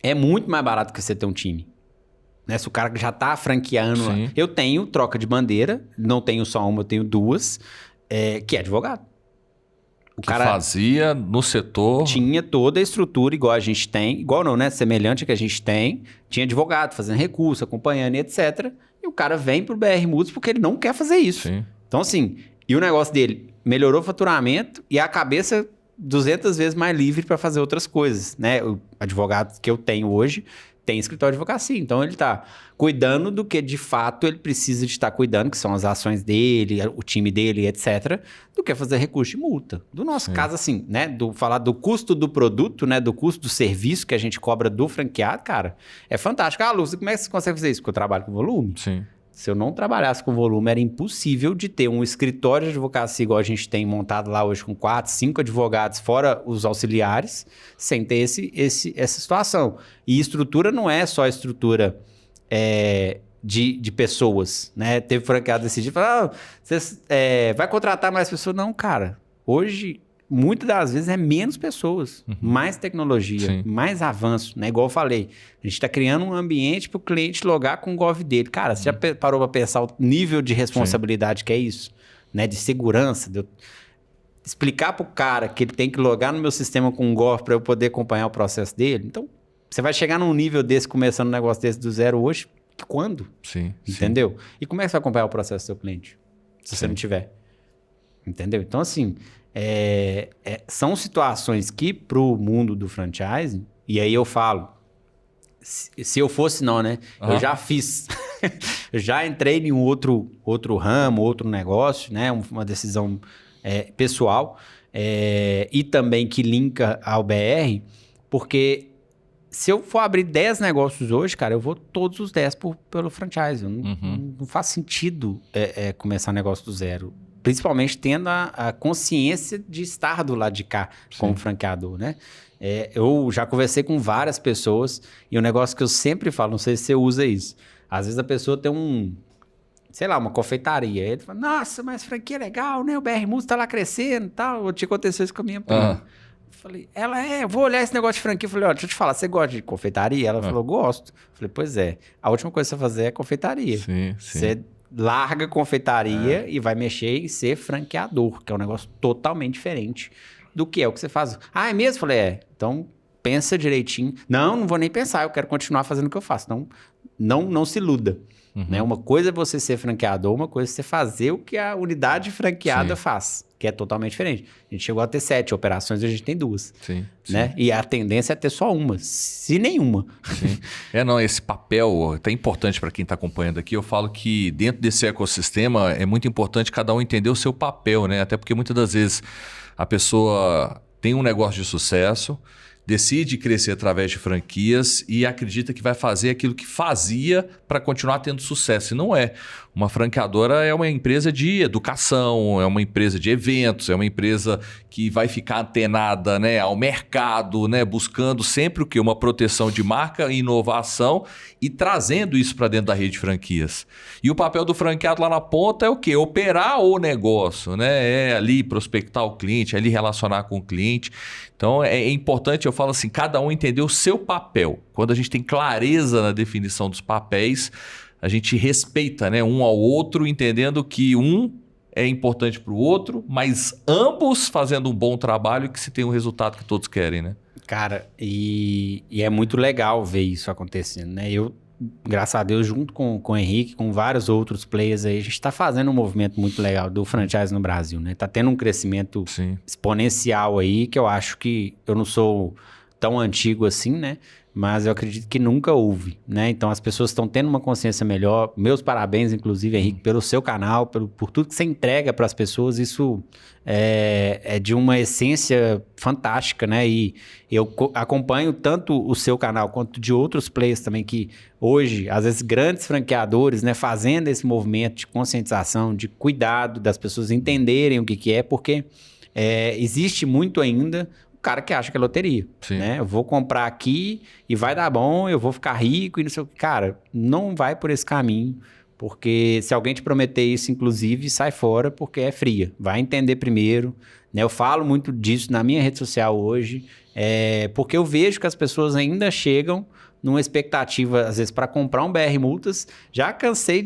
é muito mais barato que você ter um time. Né? Se o cara já tá franqueando lá. Eu tenho troca de bandeira, não tenho só uma, eu tenho duas, que é advogado. O cara fazia no setor. Tinha toda a estrutura igual a gente tem, igual não, né? Semelhante a que a gente tem. Tinha advogado fazendo recurso, acompanhando e etc. E o cara vem pro BR Multas porque ele não quer fazer isso. Sim. Então, assim, e o negócio dele melhorou o faturamento e a cabeça 200 vezes mais livre para fazer outras coisas, né? O advogado que eu tenho hoje tem escritório de advocacia, então ele está cuidando do que de fato ele precisa de estar cuidando, que são as ações dele, o time dele, etc., do que fazer recurso de multa. Do nosso caso, assim, né, falar do custo do produto, né, do custo do serviço que a gente cobra do franqueado, cara, é fantástico. Ah, Lúcio, como é que você consegue fazer isso? Porque eu trabalho com volume. Sim. Se eu não trabalhasse com volume, era impossível de ter um escritório de advocacia igual a gente tem montado lá hoje com 4, 5 advogados, fora os auxiliares, sem ter essa situação. E estrutura não é só estrutura de pessoas, né? Teve franqueado esse dia, falou, você vai contratar mais pessoas? Não, cara. Hoje, muitas das vezes, é menos pessoas, mais tecnologia, Sim. mais avanço, né? Igual eu falei, a gente está criando um ambiente para o cliente logar com o Gov dele. Cara, você já parou para pensar o nível de responsabilidade que é isso? Né? De segurança, de eu explicar para o cara que ele tem que logar no meu sistema com o Gov para eu poder acompanhar o processo dele? Então, você vai chegar num nível desse, começando um negócio desse do zero hoje, quando? Sim. Entendeu? E como é que você vai acompanhar o processo do seu cliente? Se você Sim. não tiver. Entendeu? Então, assim, são situações que pro mundo do franchising, e aí eu falo, se eu fosse não, né? Eu já fiz. Eu já entrei em um outro ramo, outro negócio, né? Uma decisão pessoal, e também que linka ao BR, porque se eu for abrir 10 negócios hoje, cara, eu vou todos os 10 pelo franchise. Não faz sentido começar negócio do zero. Principalmente tendo a consciência de estar do lado de cá como franqueador, né? Eu já conversei com várias pessoas e um negócio que eu sempre falo, não sei se você usa isso. Às vezes a pessoa tem uma confeitaria. Aí ele fala, nossa, mas franquia é legal, né? O BR Multas tá lá crescendo e tal. Te aconteceu isso com a minha prima. Falei, eu vou olhar esse negócio de franquia. Eu falei, deixa eu te falar, você gosta de confeitaria? Ela falou, gosto. Eu falei, pois é, a última coisa que você vai fazer é confeitaria. Sim. Você larga confeitaria e vai mexer em ser franqueador, que é um negócio totalmente diferente do que é o que você faz. Ah, é mesmo? Eu falei, então pensa direitinho. Não vou nem pensar, eu quero continuar fazendo o que eu faço. Então, não se iluda. Né? Uma coisa é você ser franqueador, uma coisa é você fazer o que a unidade franqueada faz, que é totalmente diferente. A gente chegou a ter 7 operações, a gente tem 2. Sim. Né? E a tendência é ter só uma, se nenhuma. Sim. Esse papel é até importante para quem está acompanhando aqui. Eu falo que dentro desse ecossistema é muito importante cada um entender o seu papel, né? Até porque muitas das vezes a pessoa tem um negócio de sucesso, decide crescer através de franquias e acredita que vai fazer aquilo que fazia para continuar tendo sucesso. E não é. Uma franqueadora é uma empresa de educação, é uma empresa de eventos, é uma empresa que vai ficar antenada, né, ao mercado, né, buscando sempre o quê? Uma proteção de marca e inovação e trazendo isso para dentro da rede de franquias. E o papel do franqueado lá na ponta é o quê? Operar o negócio, né? É ali prospectar o cliente, é ali relacionar com o cliente. Então é importante, eu falo assim, cada um entender o seu papel. Quando a gente tem clareza na definição dos papéis, a gente respeita, né, um ao outro, entendendo que um é importante para o outro, mas ambos fazendo um bom trabalho e que se tem um resultado que todos querem, né? Cara, e é muito legal ver isso acontecendo, né? Eu, graças a Deus, junto com o Henrique, com vários outros players aí, a gente está fazendo um movimento muito legal do franchise no Brasil, né? Tá tendo um crescimento exponencial aí, que eu acho que eu não sou tão antigo assim, né? Mas eu acredito que nunca houve, né? Então as pessoas estão tendo uma consciência melhor. Meus parabéns, inclusive, Henrique, pelo seu canal, por tudo que você entrega para as pessoas. Isso é de uma essência fantástica, né? E eu acompanho tanto o seu canal quanto de outros players também que hoje, às vezes, grandes franqueadores, né? Fazendo esse movimento de conscientização, de cuidado das pessoas entenderem o que é, porque existe muito ainda cara que acha que é loteria, né? Eu vou comprar aqui e vai dar bom, eu vou ficar rico e não sei o que. Cara, não vai por esse caminho, porque se alguém te prometer isso, inclusive, sai fora porque é fria. Vai entender primeiro, né? Eu falo muito disso na minha rede social hoje, porque eu vejo que as pessoas ainda chegam numa expectativa, às vezes, para comprar um BR Multas. Já cansei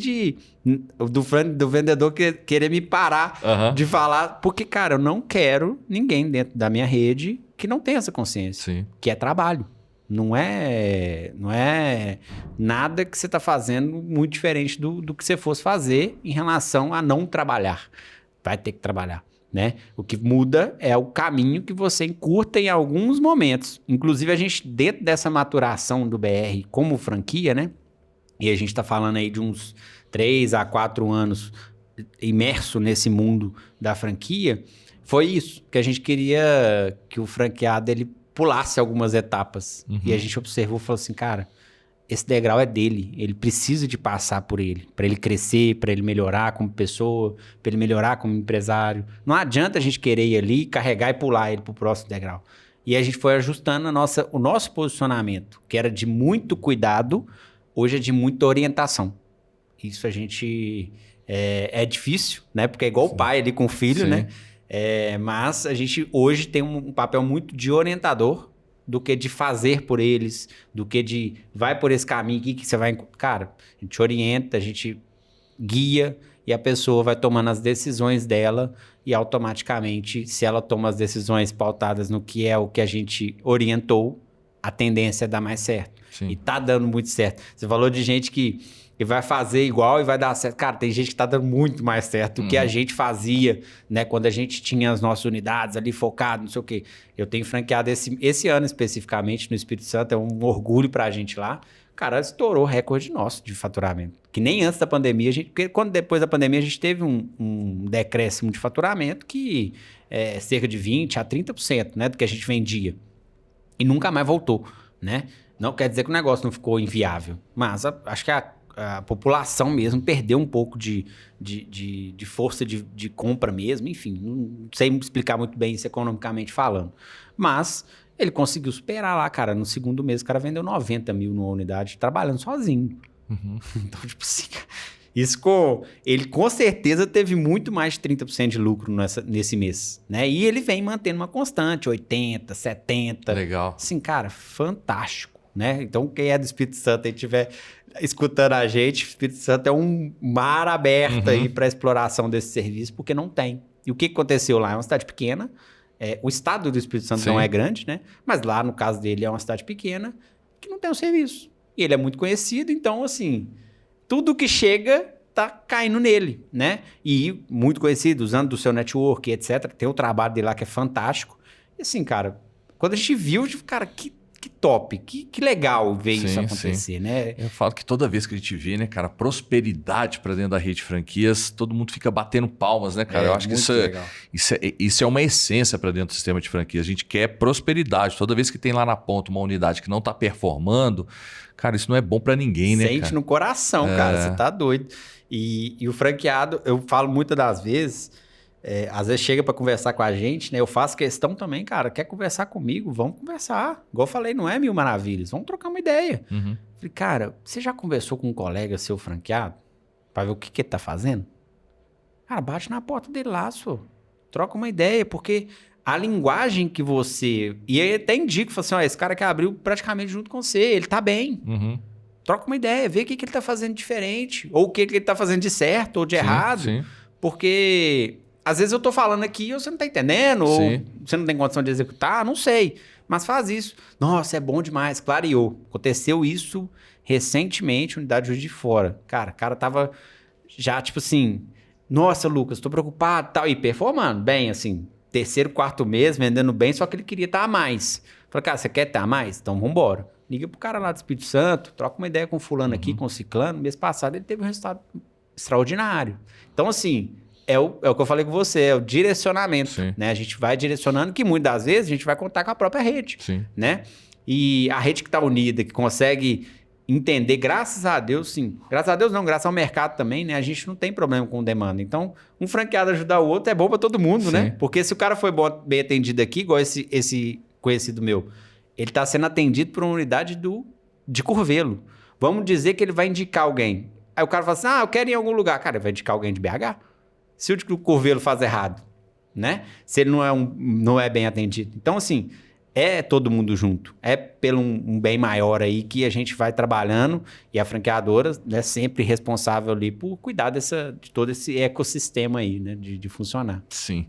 do vendedor querer me parar de falar, porque, cara, eu não quero ninguém dentro da minha rede que não tenha essa consciência, que é trabalho. Não é nada que você está fazendo muito diferente do que você fosse fazer em relação a não trabalhar. Vai ter que trabalhar, né? O que muda é o caminho que você encurta em alguns momentos. Inclusive, a gente, dentro dessa maturação do BR como franquia, né? E a gente está falando aí de uns 3 a 4 anos imerso nesse mundo da franquia, foi isso, que a gente queria que o franqueado ele pulasse algumas etapas. E a gente observou e falou assim, cara, esse degrau é dele. Ele precisa de passar por ele, para ele crescer, para ele melhorar como pessoa, para ele melhorar como empresário. Não adianta a gente querer ir ali, carregar e pular ele pro próximo degrau. E a gente foi ajustando o nosso posicionamento, que era de muito cuidado, hoje é de muita orientação. Isso a gente... É difícil, né? Porque é igual o pai ali com o filho, né? Mas a gente hoje tem um papel muito de orientador do que de fazer por eles, do que de vai por esse caminho aqui que você vai... Cara, a gente orienta, a gente guia e a pessoa vai tomando as decisões dela e automaticamente, se ela toma as decisões pautadas no que é o que a gente orientou, a tendência é dar mais certo. Sim. E tá dando muito certo. Você falou de gente que vai fazer igual e vai dar certo. Cara, tem gente que tá dando muito mais certo do que a gente fazia, né? Quando a gente tinha as nossas unidades ali focado, não sei o quê. Eu tenho franqueado esse ano especificamente no Espírito Santo, é um orgulho pra gente lá. Cara, estourou o recorde nosso de faturamento. Que nem antes da pandemia, porque depois da pandemia a gente teve um decréscimo de faturamento que é cerca de 20% a 30%, né? Do que a gente vendia. E nunca mais voltou, né? Não quer dizer que o negócio não ficou inviável, mas acho que a população mesmo perdeu um pouco de força de compra mesmo, enfim, não sei explicar muito bem isso economicamente falando, mas ele conseguiu superar lá, cara, no segundo mês o cara vendeu 90 mil numa unidade, trabalhando sozinho. Então, tipo assim, ele com certeza teve muito mais de 30% de lucro nesse mês, né? E ele vem mantendo uma constante, 80, 70. Legal. Assim, cara, fantástico, né? Então, quem é do Espírito Santo e estiver escutando a gente, o Espírito Santo é um mar aberto aí para exploração desse serviço, porque não tem. E o que aconteceu lá? É uma cidade pequena, o estado do Espírito Santo não é grande, né? Mas lá, no caso dele, é uma cidade pequena que não tem o serviço. E ele é muito conhecido, então, assim... Tudo que chega tá caindo nele, né? E muito conhecido, usando do seu network, etc. Tem o trabalho dele lá que é fantástico. E assim, cara, quando a gente viu, cara, que top, que legal ver isso acontecer, né? Eu falo que toda vez que a gente vê, né, cara, prosperidade para dentro da rede de franquias, todo mundo fica batendo palmas, né, cara? Eu acho que isso é uma essência para dentro do sistema de franquias. A gente quer prosperidade. Toda vez que tem lá na ponta uma unidade que não tá performando, cara, isso não é bom para ninguém, né, Sente cara? no coração, cara, você tá doido. E o franqueado, eu falo muitas das vezes... às vezes chega para conversar com a gente, né? Eu faço questão também, cara, quer conversar comigo? Vamos conversar. Igual eu falei, não é mil maravilhas, vamos trocar uma ideia. Falei, cara, você já conversou com um colega seu franqueado para ver o que ele tá fazendo? Cara, bate na porta dele lá, só. Troca uma ideia, porque a linguagem que você... E aí até indico, fala assim, ó, esse cara que abriu praticamente junto com você, ele tá bem. Troca uma ideia, vê o que ele tá fazendo diferente, ou o que ele tá fazendo de certo ou de errado. Porque... Às vezes eu tô falando aqui e você não tá entendendo, ou você não tem condição de executar, não sei. Mas faz isso. Nossa, é bom demais, clareou. Aconteceu isso recentemente, unidade de Juiz de Fora. Cara, o cara tava já, tipo assim, nossa, Lucas, tô preocupado e tal. E performando bem, assim, terceiro, quarto mês, vendendo bem, só que ele queria estar a mais. Falei, cara, você quer estar a mais? Então vambora. Liga pro cara lá do Espírito Santo, troca uma ideia com o fulano aqui, com o ciclano. Mês passado ele teve um resultado extraordinário. Então, assim... É o que eu falei com você, é o direcionamento, né? A gente vai direcionando, que muitas das vezes a gente vai contar com a própria rede, né? E a rede que está unida, que consegue entender, graças a Deus, sim. Graças a Deus não, graças ao mercado também, né? A gente não tem problema com demanda. Então, um franqueado ajudar o outro é bom para todo mundo, né? Porque se o cara foi bem atendido aqui, igual esse conhecido meu, ele está sendo atendido por uma unidade de Curvelo. Vamos dizer que ele vai indicar alguém. Aí o cara fala assim, eu quero ir em algum lugar. Cara, ele vai indicar alguém de BH? Se o Curvelo faz errado, né? Se ele não é bem atendido. Então, assim, é todo mundo junto. É pelo um bem maior aí que a gente vai trabalhando e a franqueadora é sempre responsável ali por cuidar de todo esse ecossistema aí, né? De funcionar. Sim.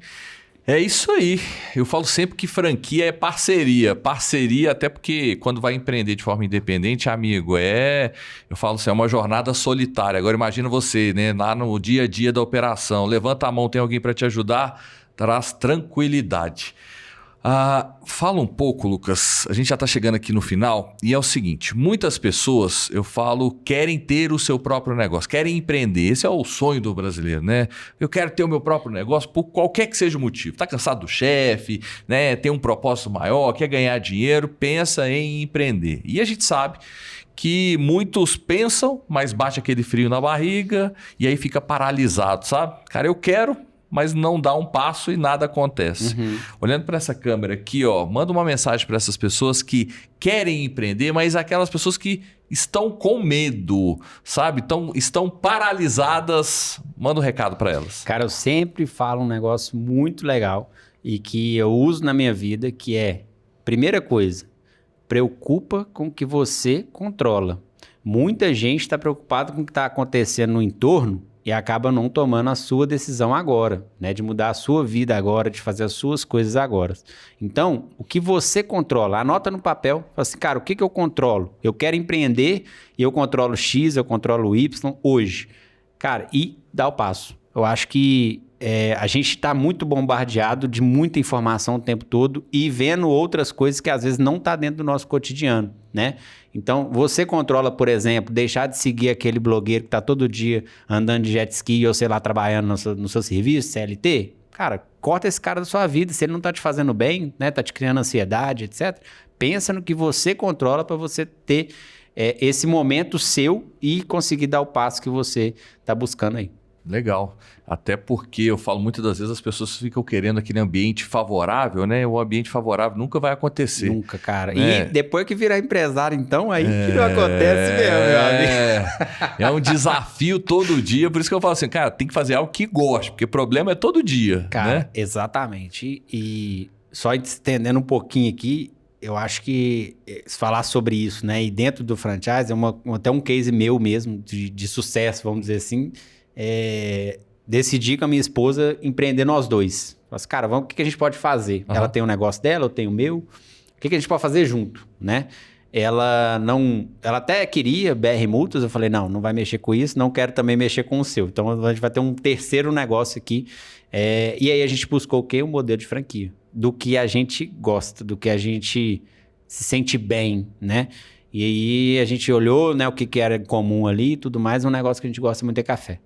É isso aí. Eu falo sempre que franquia é parceria. Parceria, até porque quando vai empreender de forma independente, amigo, eu falo assim, é uma jornada solitária. Agora imagina você, né, lá no dia a dia da operação. Levanta a mão, tem alguém para te ajudar, traz tranquilidade. Fala um pouco, Lucas. A gente já está chegando aqui no final e é o seguinte: muitas pessoas, eu falo, querem ter o seu próprio negócio, querem empreender. Esse é o sonho do brasileiro, né? Eu quero ter o meu próprio negócio por qualquer que seja o motivo. Tá cansado do chefe, né? Tem um propósito maior, quer ganhar dinheiro, pensa em empreender. E a gente sabe que muitos pensam, mas bate aquele frio na barriga e aí fica paralisado, sabe? Cara, eu quero, mas não dá um passo e nada acontece. Olhando para essa câmera aqui, ó, manda uma mensagem para essas pessoas que querem empreender, mas aquelas pessoas que estão com medo, sabe? Estão paralisadas. Manda um recado para elas. Cara, eu sempre falo um negócio muito legal e que eu uso na minha vida, que é, primeira coisa, preocupa com o que você controla. Muita gente está preocupada com o que está acontecendo no entorno e acaba não tomando a sua decisão agora, né? De mudar a sua vida agora, de fazer as suas coisas agora. Então, o que você controla, anota no papel, fala assim, cara, o que eu controlo? Eu quero empreender e eu controlo X, eu controlo Y hoje. Cara, e dá o passo. Eu acho que a gente está muito bombardeado de muita informação o tempo todo e vendo outras coisas que às vezes não está dentro do nosso cotidiano, né? Então, você controla, por exemplo, deixar de seguir aquele blogueiro que está todo dia andando de jet ski ou, sei lá, trabalhando no seu serviço, CLT? Cara, corta esse cara da sua vida. Se ele não está te fazendo bem, né? Tá te criando ansiedade, etc. Pensa no que você controla para você ter esse momento seu e conseguir dar o passo que você está buscando aí. Legal. Até porque eu falo muitas das vezes as pessoas ficam querendo aquele ambiente favorável, né? O ambiente favorável nunca vai acontecer. Nunca, cara. Né? E depois que virar empresário, então, aí que não acontece mesmo, meu amigo. É um desafio todo dia. Por isso que eu falo assim, cara, tem que fazer algo que goste, porque o problema é todo dia. Cara, né? Exatamente. E só estendendo um pouquinho aqui, eu acho que falar sobre isso, né? E dentro do franchise, até um case meu mesmo, de sucesso, vamos dizer assim. Decidi com a minha esposa empreender nós dois. Falei assim, cara, o que a gente pode fazer? Ela tem um negócio dela, eu tenho o meu. O que a gente pode fazer junto, né? Ela até queria BR Multas, eu falei, não vai mexer com isso, não quero também mexer com o seu. Então a gente vai ter um terceiro negócio aqui. E aí a gente buscou o quê? Um modelo de franquia. Do que a gente gosta, do que a gente se sente bem, né? E aí a gente olhou, né, o que era comum ali e tudo mais. Um negócio que a gente gosta muito é café.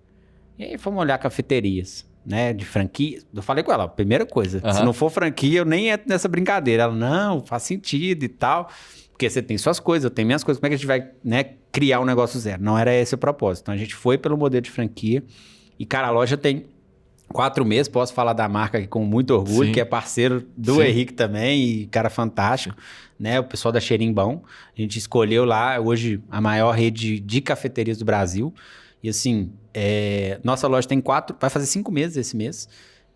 E aí fomos olhar cafeterias, né, de franquia. Eu falei com ela, primeira coisa, se não for franquia, eu nem entro nessa brincadeira. Ela, não, faz sentido e tal, porque você tem suas coisas, eu tenho minhas coisas, como é que a gente vai, né, criar um negócio zero? Não era esse o propósito. Então a gente foi pelo modelo de franquia e, cara, a loja tem 4 meses, posso falar da marca aqui com muito orgulho, que é parceiro do Henrique também e cara fantástico, né? O pessoal da Xerimbão. A gente escolheu lá, hoje, a maior rede de cafeterias do Brasil. E assim, nossa loja tem 4, vai fazer 5 meses esse mês.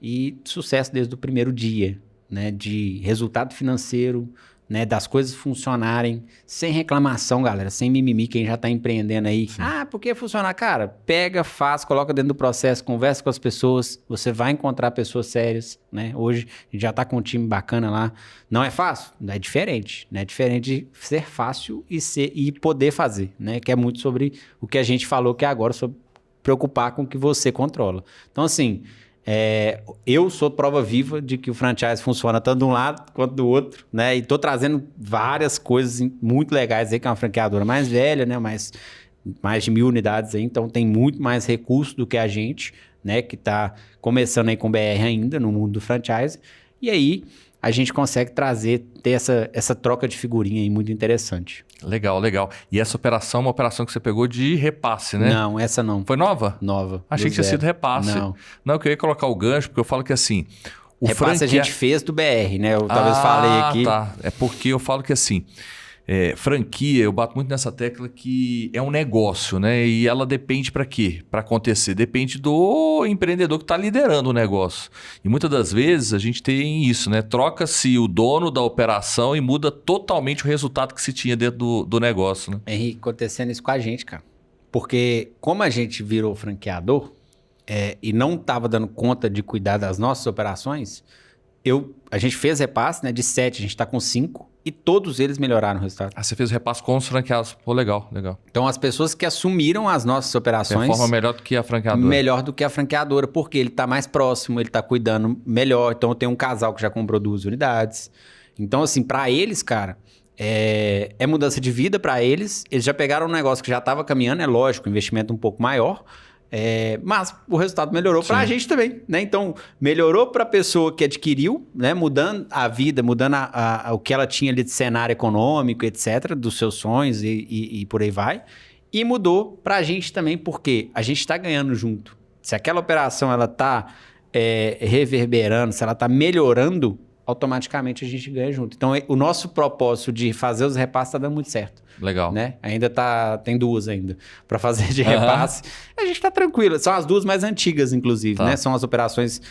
E sucesso desde o primeiro dia, né? De resultado financeiro, né? Das coisas funcionarem, sem reclamação, galera, sem mimimi, quem já tá empreendendo aí. Sim. Por que funcionar? Cara, pega, faz, coloca dentro do processo, conversa com as pessoas, você vai encontrar pessoas sérias, né? Hoje a gente já tá com um time bacana lá. Não é fácil? É diferente, né? É diferente de ser fácil e poder fazer, né? Que é muito sobre o que a gente falou que é agora, sobre preocupar com o que você controla. Então, assim, eu sou prova viva de que o franchise funciona tanto de um lado quanto do outro, né? E tô trazendo várias coisas muito legais aí, que é uma franqueadora mais velha, né? Mais de 1.000 unidades aí, então tem muito mais recurso do que a gente, né? Que tá começando aí com BR ainda no mundo do franchise. E aí a gente consegue ter essa troca de figurinha aí muito interessante. Legal, legal. E essa operação é uma operação que você pegou de repasse, né? Não, essa não. Foi nova? Nova. Achei que tinha sido repasse. Não, eu queria colocar o gancho, porque eu falo que assim... Repasse a gente fez do BR, né? Eu talvez falei aqui. Tá. É porque eu falo que assim... franquia, eu bato muito nessa tecla que é um negócio, né? E ela depende para quê? Para acontecer. Depende do empreendedor que está liderando o negócio. E muitas das vezes a gente tem isso, né? Troca-se o dono da operação e muda totalmente o resultado que se tinha dentro do negócio, né? Henrique, acontecendo isso com a gente, cara. Porque como a gente virou franqueador e não estava dando conta de cuidar das nossas operações, a gente fez repasse, né? De 7, a gente está com 5. e todos eles melhoraram o resultado. Ah, você fez o repasse com os franqueados. Pô, legal. Então, as pessoas que assumiram as nossas operações... Performa melhor do que a franqueadora. Melhor do que a franqueadora, porque ele está mais próximo, ele está cuidando melhor. Então, tem um casal que já comprou 2 unidades. Então, assim, para eles, cara, é mudança de vida para eles. Eles já pegaram um negócio que já estava caminhando, é lógico, investimento um pouco maior. Mas o resultado melhorou para a gente também, né? Então, melhorou para a pessoa que adquiriu, né? Mudando a vida, mudando o que ela tinha ali de cenário econômico, etc., dos seus sonhos e por aí vai. E mudou para a gente também, porque a gente está ganhando junto. Se aquela operação ela está reverberando, se ela está melhorando, automaticamente a gente ganha junto. Então, o nosso propósito de fazer os repasses está dando muito certo. Legal. Né? Ainda tem 2 ainda para fazer de repasse. A gente está tranquilo. São as 2 mais antigas, inclusive. Né? São as operações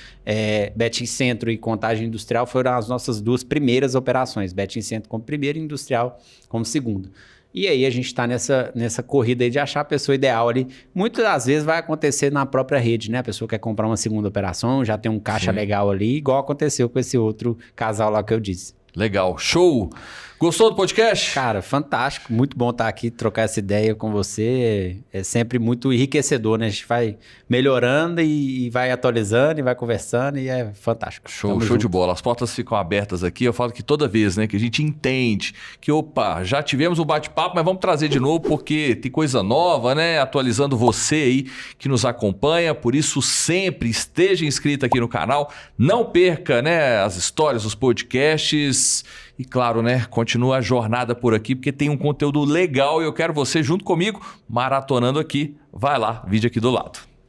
Betim Centro e Contagem Industrial foram as nossas 2 primeiras operações. Betim Centro como primeira e Industrial como segunda. E aí a gente está nessa corrida aí de achar a pessoa ideal ali. Muitas das vezes vai acontecer na própria rede, né? A pessoa quer comprar uma segunda operação, já tem um caixa legal ali, igual aconteceu com esse outro casal lá que eu disse. Legal, show! Gostou do podcast? Cara, fantástico. Muito bom estar aqui, trocar essa ideia com você. É sempre muito enriquecedor, né? A gente vai melhorando e vai atualizando e vai conversando e é fantástico. Show de bola. As portas ficam abertas aqui. Eu falo que toda vez, né, que a gente entende que, opa, já tivemos um bate-papo, mas vamos trazer de novo porque tem coisa nova, né? Atualizando você aí que nos acompanha. Por isso, sempre esteja inscrito aqui no canal. Não perca, né, as histórias, os podcasts. E claro, né, continua a jornada por aqui, porque tem um conteúdo legal e eu quero você junto comigo, maratonando aqui. Vai lá, vídeo aqui do lado.